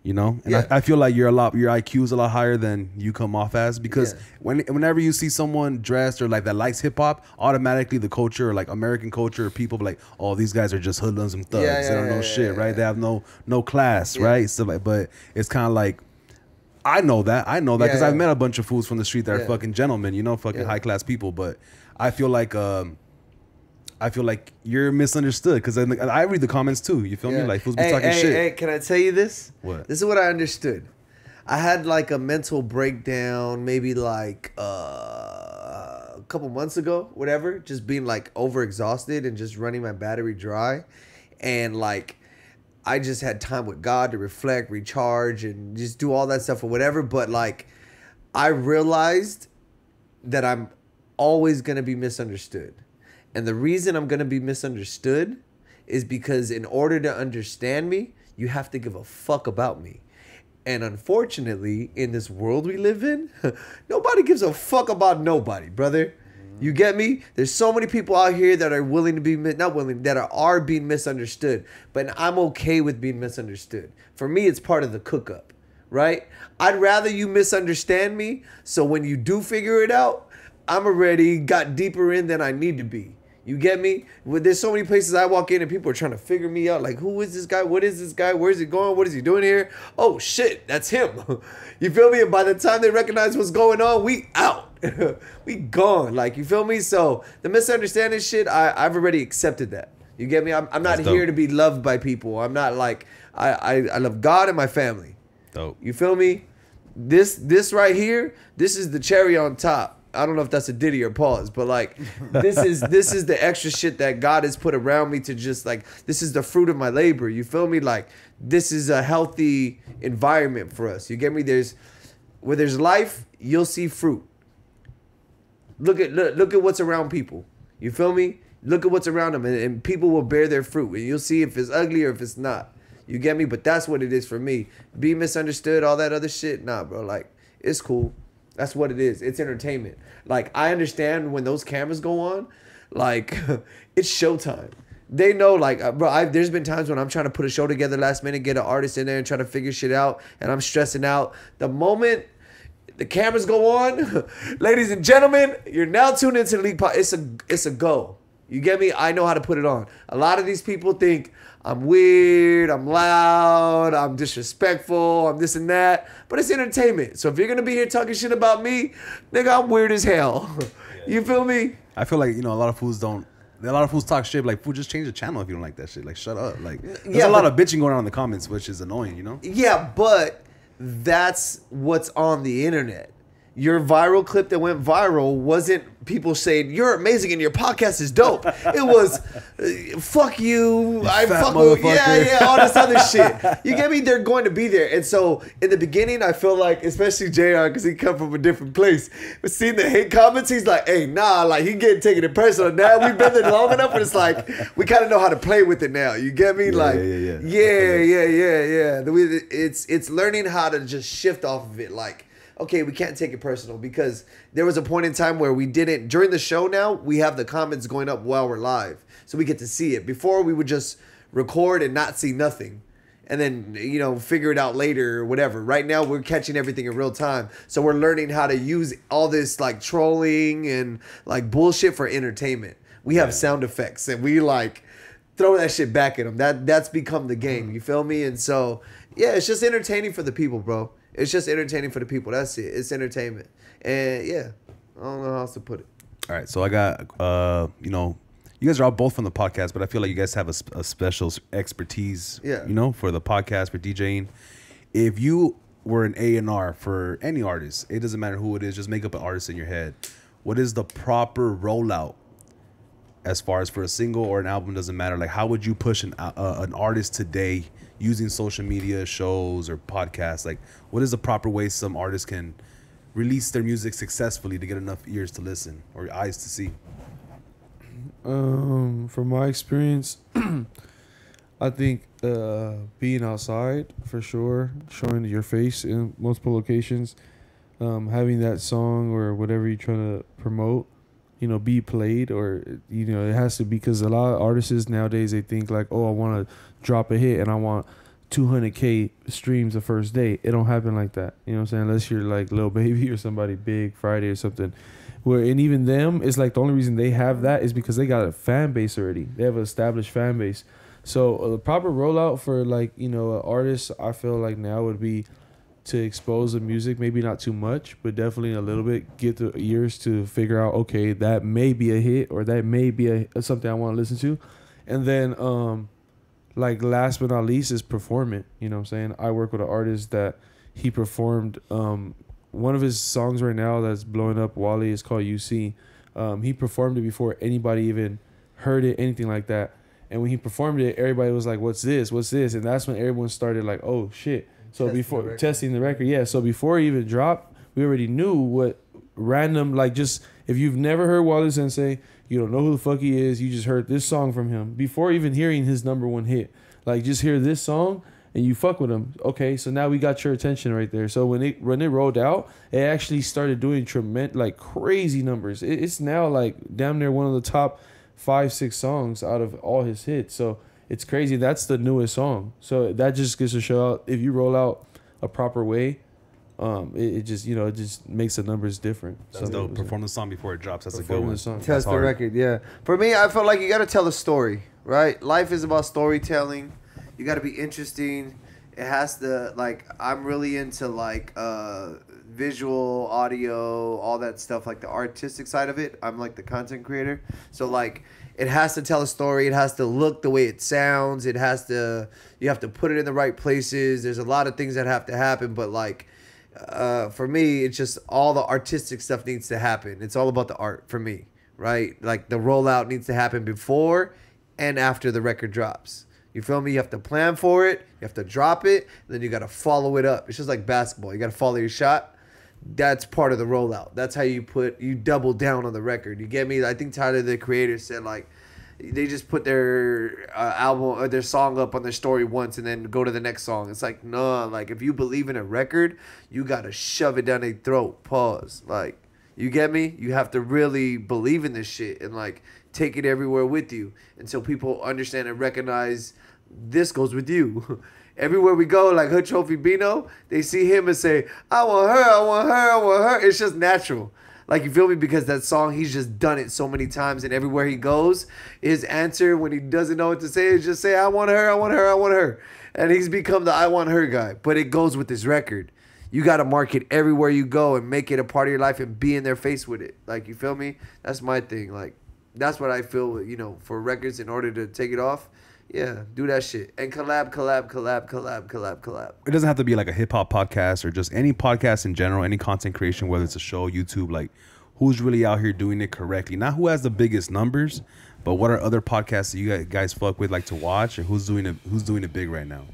You know, and I feel like your IQ is a lot higher than you come off as, because whenever you see someone dressed or like that likes hip hop, automatically the culture, or like American culture, people be like, oh, these guys are just hoodlums and thugs. They don't know shit, right? They have no class, right? So like, but it's kind of like, I know that because I've met a bunch of fools from the street that are fucking gentlemen, you know, fucking high class people. But I feel like you're misunderstood, because I read the comments too. You feel me? Like, fools be talking shit. Hey, can I tell you this? What? This is what I understood. I had like a mental breakdown maybe like a couple months ago, whatever. Just being like overexhausted and just running my battery dry. And like, I just had time with God to reflect, recharge, and just do all that stuff or whatever. But like, I realized that I'm always going to be misunderstood. And the reason I'm going to be misunderstood is because in order to understand me, you have to give a fuck about me. And unfortunately, in this world we live in, nobody gives a fuck about nobody, brother. You get me? There's so many people out here that are willing to be, that are being misunderstood. But I'm okay with being misunderstood. For me, it's part of the cook-up, right? I'd rather you misunderstand me, so when you do figure it out, I'm already got deeper in than I need to be. You get me? There's so many places I walk in and people are trying to figure me out. Like, who is this guy? What is this guy? Where's he going? What is he doing here? Oh, shit, that's him. You feel me? And by the time they recognize what's going on, we out. We gone. Like, you feel me? So the misunderstanding shit, I've already accepted that. You get me? I'm not here to be loved by people. I'm not like, I love God and my family. Dope. You feel me? This right here, this is the cherry on top. I don't know if that's a Diddy or pause, but like, this is the extra shit that God has put around me to just like, this is the fruit of my labor. You feel me? Like, this is a healthy environment for us. You get me? Where there's life, you'll see fruit. Look at what's around people. You feel me? Look at what's around them, and people will bear their fruit, and you'll see if it's ugly or if it's not. You get me? But that's what it is for me. Be misunderstood, all that other shit. Nah, bro. Like, it's cool. That's what it is. It's entertainment. Like, I understand when those cameras go on, like, it's showtime. They know, like, bro, there's been times when I'm trying to put a show together last minute, get an artist in there and try to figure shit out, and I'm stressing out. The moment the cameras go on, ladies and gentlemen, you're now tuned into the Liq Podcast. It's a go. You get me? I know how to put it on. A lot of these people think I'm weird, I'm loud, I'm disrespectful, I'm this and that. But it's entertainment. So if you're going to be here talking shit about me, nigga, I'm weird as hell. You feel me? I feel like, you know, a lot of fools talk shit. Like, fool, just change the channel if you don't like that shit. Like, shut up. Like, there's a lot of bitching going on in the comments, which is annoying, you know? Yeah, but that's what's on the internet. your viral clip that went viral wasn't people saying you're amazing and your podcast is dope. It was fuck you, I fuck with, yeah, all this other shit. You get me? They're going to be there. And so in the beginning, I feel like, especially Jayare, because he come from a different place, but seeing the hate comments, he's like, hey, nah, like he getting taken it personal. Now we've been there long enough, and it's like we kind of know how to play with it now. You get me? Yeah. It's learning how to just shift off of it. Like, okay, we can't take it personal, because there was a point in time where we didn't, during the show now, we have the comments going up while we're live. So we get to see it. Before, we would just record and not see nothing. And then, you know, figure it out later or whatever. Right now, we're catching everything in real time. So we're learning how to use all this like trolling and like bullshit for entertainment. We have sound effects and we like throw that shit back at them. That's become the game. You feel me? And so, yeah, it's just entertaining for the people, bro. It's just entertaining for the people. That's it. It's entertainment. And yeah, I don't know how else to put it. All right. So I got, you know, you guys are all both from the podcast, but I feel like you guys have a special expertise, you know, for the podcast, for DJing. If you were an A&R for any artist, it doesn't matter who it is, just make up an artist in your head. What is the proper rollout as far as for a single or an album? Doesn't matter. Like, how would you push an artist today using social media, shows, or podcasts? Like, what is the proper way some artists can release their music successfully to get enough ears to listen or eyes to see? From my experience, I think being outside for sure, showing your face in multiple locations, having that song or whatever you're trying to promote, you know, be played, or, you know, it has to be, because a lot of artists nowadays, they think like, oh, I want to drop a hit and I want 200K streams the first day. It don't happen like that. You know what I'm saying? Unless you're like Lil Baby or somebody big, Friday or something. Where, and even them, it's like the only reason they have that is because they got a fan base already. They have an established fan base. So the proper rollout for like, you know, artists, I feel like now would be to expose the music, maybe not too much, but definitely a little bit, get the ears to figure out, okay, that may be a hit or that may be something I want to listen to. And then like last but not least is perform it. You know what I'm saying? I work with an artist that he performed one of his songs right now that's blowing up, Wally, is called UC. He performed it before anybody even heard it, anything like that. And when he performed it, everybody was like, what's this? What's this? And that's when everyone started like, oh, shit. So before testing the record, yeah. So before he even dropped, we already knew what random, like, just if you've never heard Wally Sensei, you don't know who the fuck he is, you just heard this song from him before even hearing his #1 hit. Like, just hear this song and you fuck with him. Okay, so now we got your attention right there. So when it rolled out, it actually started doing tremendous, like crazy numbers. It's now like damn near one of the top 5-6 songs out of all his hits. So it's crazy. That's the newest song. So that just gets to show out, if you roll out a proper way, it just, you know, it just makes the numbers different. That's dope. Perform the song before it drops. That's a good one. Test the record, yeah. For me, I feel like you got to tell a story, right? Life is about storytelling. You got to be interesting. It has to, like, I'm really into, like, visual, audio, all that stuff, like the artistic side of it. I'm, like, the content creator. So, like, it has to tell a story. It has to look the way it sounds. It has to, you have to put it in the right places. There's a lot of things that have to happen, but, like, for me, it's just all the artistic stuff needs to happen. It's all about the art for me, right? Like, the rollout needs to happen before and after the record drops. You feel me? You have to plan for it. You have to drop it. Then you got to follow it up. It's just like basketball. You got to follow your shot. That's part of the rollout. That's how you double down on the record. You get me? I think Tyler, the creator, said, like, they just put their album or their song up on their story once and then go to the next song. It's like, no, like, if you believe in a record, you got to shove it down their throat. Pause. Like, you get me? You have to really believe in this shit and, like, take it everywhere with you until people understand and recognize this goes with you. Everywhere we go, like Hood Trophy Bino, they see him and say, I want her, I want her, I want her. It's just natural. Like, you feel me? Because that song, he's just done it so many times, and everywhere he goes, his answer when he doesn't know what to say is just say, I want her, I want her, I want her. And he's become the I want her guy. But it goes with this record. You got to market everywhere you go and make it a part of your life and be in their face with it. Like, you feel me? That's my thing. Like, that's what I feel, you know, for records, in order to take it off, Yeah, do that shit. And collab. It doesn't have to be like a hip hop podcast or just any podcast in general, any content creation, whether it's a show, YouTube, like who's really out here doing it correctly. Not who has the biggest numbers, but what are other podcasts that you guys fuck with, like to watch, and who's doing it big right now?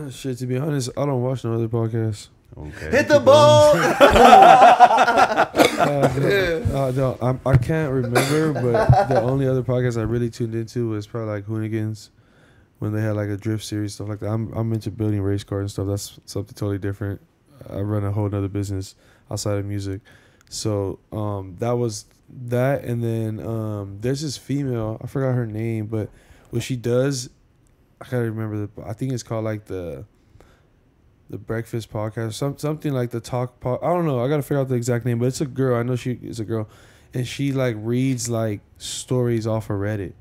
Shit, to be honest, I don't watch no other podcasts. Okay. Hit the ball. I can't remember, but the only other podcast I really tuned into was probably like Hoonigans, when they had like a drift series, stuff like that. I'm into building race cars and stuff. That's something totally different. I run a whole other business outside of music. So that was that. And then there's this female, I forgot her name, but what she does, I gotta remember, I think it's called like the Breakfast Podcast, something like the Talk I don't know. I gotta figure out the exact name, but it's a girl. I know she is a girl, and she like reads like stories off of Reddit,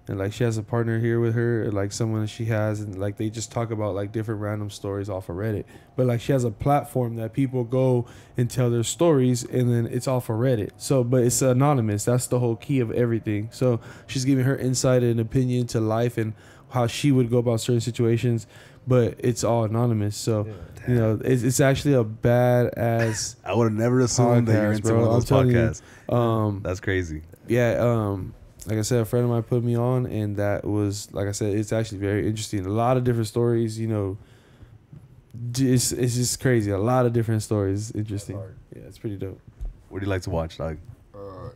and like she has a partner here with her, or like someone that she has, and like they just talk about like different random stories off of Reddit. But like she has a platform that people go and tell their stories, and then it's off of Reddit. So, but it's anonymous. That's the whole key of everything. So she's giving her insight and opinion to life and how she would go about certain situations. But it's all anonymous, so you know it's actually a badass. I would have never assumed that you're into one of those podcasts. That's crazy. Yeah, like I said, a friend of mine put me on, and that was, like I said, it's actually very interesting. A lot of different stories, you know. It's just crazy. A lot of different stories. Interesting. Yeah, it's pretty dope. What do you like to watch, dog?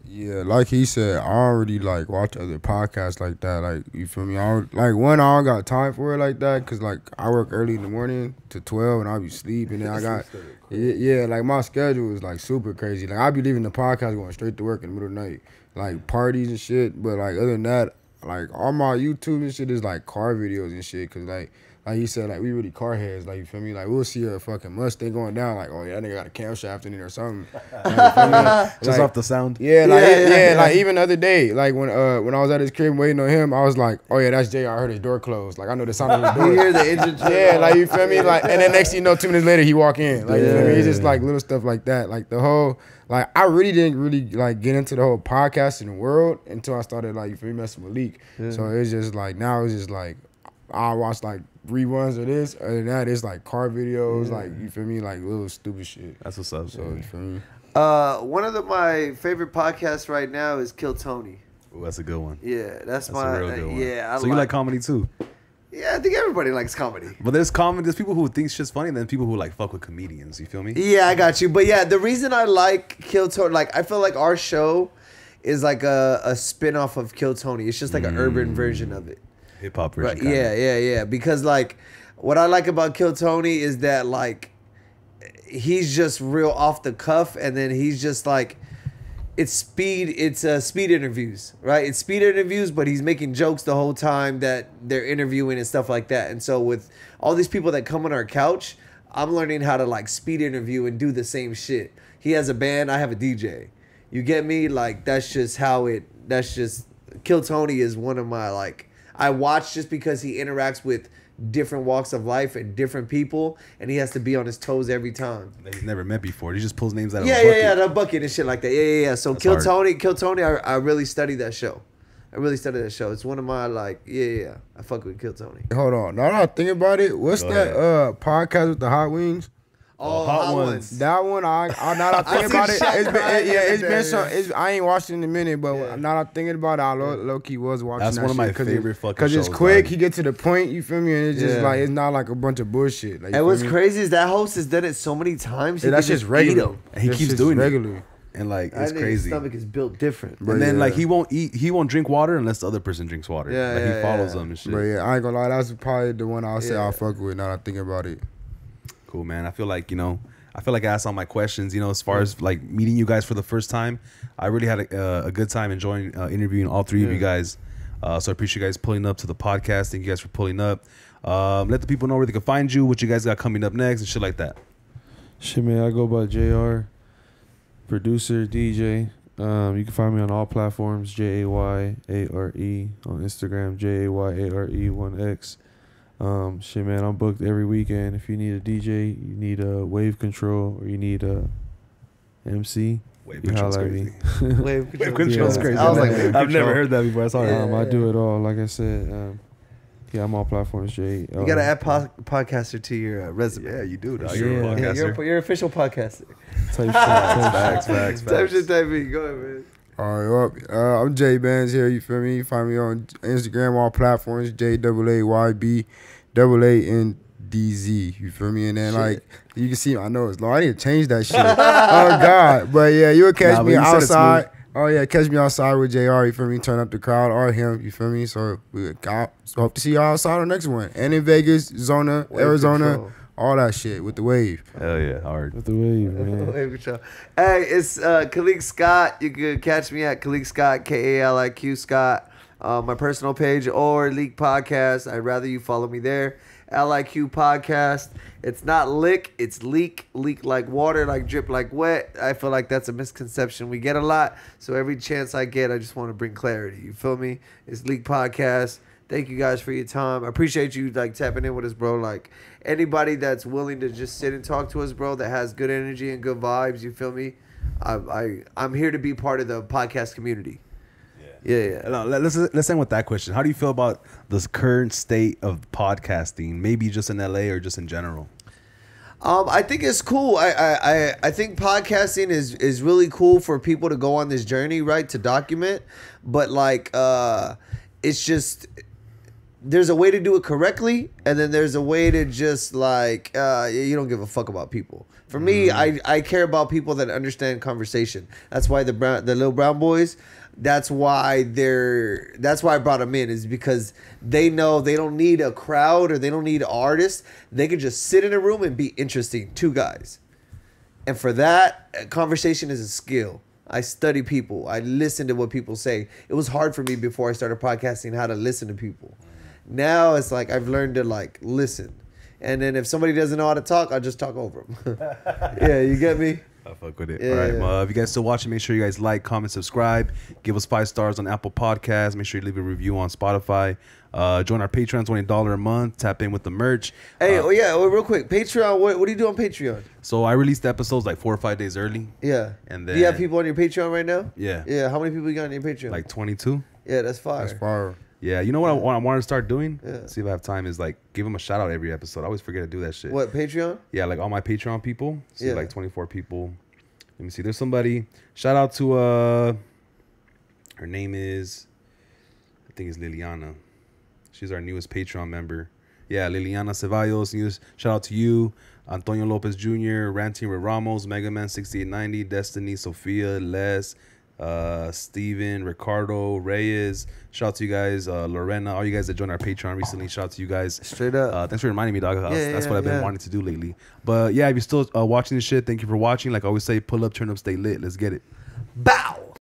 Yeah, like he said, I don't really like watch other podcasts like that. Like, you feel me? I don't got time for it like that, because like I work early in the morning to 12 and I'll be sleeping, and I got like my schedule is like super crazy. Like I'll be leaving the podcast going straight to work in the middle of the night, like parties and shit. But like other than that, like all my YouTube and shit is like car videos and shit, because like you said, like we really car heads, like you feel me? Like we'll see a fucking Mustang going down, like, oh yeah, that nigga got a camshaft in it or something. Like, just off the sound. Yeah, like like even the other day, like when I was at his crib waiting on him, I was like, oh yeah, that's Jayare. I heard his door close. Like I know the sound of his door. You hear the engine? Yeah, like you feel me? Like, and then next thing you know, 2 minutes later he walk in. Like you feel me? It's just like little stuff like that. Like the whole, like I really didn't like get into the whole podcasting world until I started like, you feel me, messing with Liq. Yeah. So it's just like now it's just like I watch like reruns of this. Other than that, it's like car videos, like you feel me, like little stupid shit. That's what's up. So you feel me? One of my favorite podcasts right now is Kill Tony. Ooh, that's a good one. Yeah, that's a my real good one. Yeah, so you like comedy too? Yeah, I think everybody likes comedy. But there's people who think shit's funny, and then people who like fuck with comedians. You feel me? Yeah, I got you. But yeah, the reason I like Kill Tony, like I feel like our show is like a spin-off of Kill Tony. It's just like an urban version of it. Hip hop version. Right. Yeah. Because like what I like about Kill Tony is that like he's just real off the cuff, and then he's just like it's speed interviews, right? It's speed interviews, but he's making jokes the whole time that they're interviewing and stuff like that. And so with all these people that come on our couch, I'm learning how to like speed interview and do the same shit. He has a band, I have a DJ. You get me? Like that's just Kill Tony is one of my like I watch just because he interacts with different walks of life and different people, and he has to be on his toes every time. That he's never met before. He just pulls names out of a bucket. Yeah, the bucket and shit like that. Yeah. So Kill Tony, I really studied that show. It's one of my like, I fuck with Kill Tony. Hold on. Now that I think about it, what's that podcast with the hot wings? Oh, Hot Ones. That one, now that I think about it, it's been some. I ain't watched it in a minute, but now that I'm thinking about it, I low key was watching. That's one of my favorite fucking shows. Because it's quick, he get to the point. You feel me? And it's just like it's not like a bunch of bullshit. Like, and what's crazy is that host has done it so many times. That's just regular. And he keeps doing it. And like it's crazy. His stomach is built different. And then like he won't drink water unless the other person drinks water. He follows them and shit. But yeah, I ain't gonna lie, that's probably the one I'll say I fuck with now that I think about it. Cool, man. I feel like I asked all my questions, as far as like meeting you guys for the first time. I really had a good time enjoying interviewing all three of you guys. So I appreciate you guys pulling up to the podcast. Thank you guys for pulling up. Let the people know where they can find you, what you guys got coming up next and shit like that. Shit, man, I go by Jayare, producer, DJ. You can find me on all platforms, Jayare on Instagram, Jayare1X. Shit, man, I'm booked every weekend. If you need a DJ, you need a wave control, or you need a MC, wave control's crazy. Wave control's crazy. I was like, I've never heard that before. Sorry. I do it all. Like I said, Yeah, I'm all platforms, Jay. You gotta add podcaster to your resume. Yeah, you do, dog. Yeah. You're a Yeah, podcaster. you're official podcaster. Type Facts. Type shit, type me. Go ahead, man. All right, well, I'm Jaybandz here. You feel me? You find me on Instagram, all platforms. JAAYBAANDZ. You feel me? And then like you can see, I know it's low. I need to change that shit. Oh God! But yeah, you'll catch me outside. Oh yeah, catch me outside with Jayare. You feel me? Turn up the crowd or him. You feel me? So hope to see y'all outside on the next one. And in Vegas, Zona, Wave Arizona. control. All that shit with the wave. Hell yeah, hard. with the wave, man. Wave control. Hey, it's Liq Scott. You can catch me at Liq Scott, KALIQ Scott, my personal page, or Liq Podcast. I'd rather you follow me there. LIQ Podcast. It's not Liq, it's leak. Leak like water, like drip like wet. I feel like that's a misconception we get a lot. So every chance I get, I just want to bring clarity. You feel me? It's Liq Podcast. Thank you guys for your time. I appreciate you like tapping in with us, bro. Like anybody that's willing to just sit and talk to us, bro, that has good energy and good vibes. You feel me? I'm here to be part of the podcast community. Yeah. Now, let's end with that question. How do you feel about this current state of podcasting? Maybe just in LA or just in general? I think it's cool. I think podcasting is really cool for people to go on this journey, right? To document, but like it's just. There's a way to do it correctly, and then there's a way to just like you don't give a fuck about people. For me, I care about people that understand conversation. That's why the little brown boys. That's why I brought them in, is because they know they don't need a crowd or they don't need artists. They can just sit in a room and be interesting. Two guys, and for that, conversation is a skill. I study people. I listen to what people say. It was hard for me before I started podcasting how to listen to people. Now it's like I've learned to like listen, and then if somebody doesn't know how to talk, I'll just talk over them. Yeah, you get me? I fuck with it. Yeah, All right, yeah. if you guys still watching, make sure you guys like, comment, subscribe. Give us 5 stars on Apple Podcasts. Make sure you leave a review on Spotify. Join our Patreon, $20 a month. Tap in with the merch. Hey, real quick, Patreon. What do you do on Patreon? So I released episodes like 4 or 5 days early. Yeah. And Do you have then- people on your Patreon right now? Yeah. Yeah. How many people you got on your Patreon? Like 22. Yeah, that's fire. That's fire. Yeah, you know what I wanted to start doing? Yeah. See if I have time, is like give them a shout out every episode. I always forget to do that shit. What, Patreon? Yeah, like all my Patreon people. See, Yeah. like 24 people. Let me see. There's somebody. Shout out to her name is, I think it's Liliana. She's our newest Patreon member. Yeah, Liliana Ceballos. Shout out to you. Antonio Lopez Jr., Ranting with Ramos, Mega Man 6890, Destiny, Sophia, Les, Steven, Ricardo, Reyes. Shout out to you guys, Lorena, all you guys that joined our Patreon recently. Shout out to you guys. Straight up. Thanks for reminding me, dog. That's what I've been yeah. wanting to do lately. But yeah, if you're still watching this shit, thank you for watching. Like I always say, pull up, turn up, stay lit. Let's get it. Bow.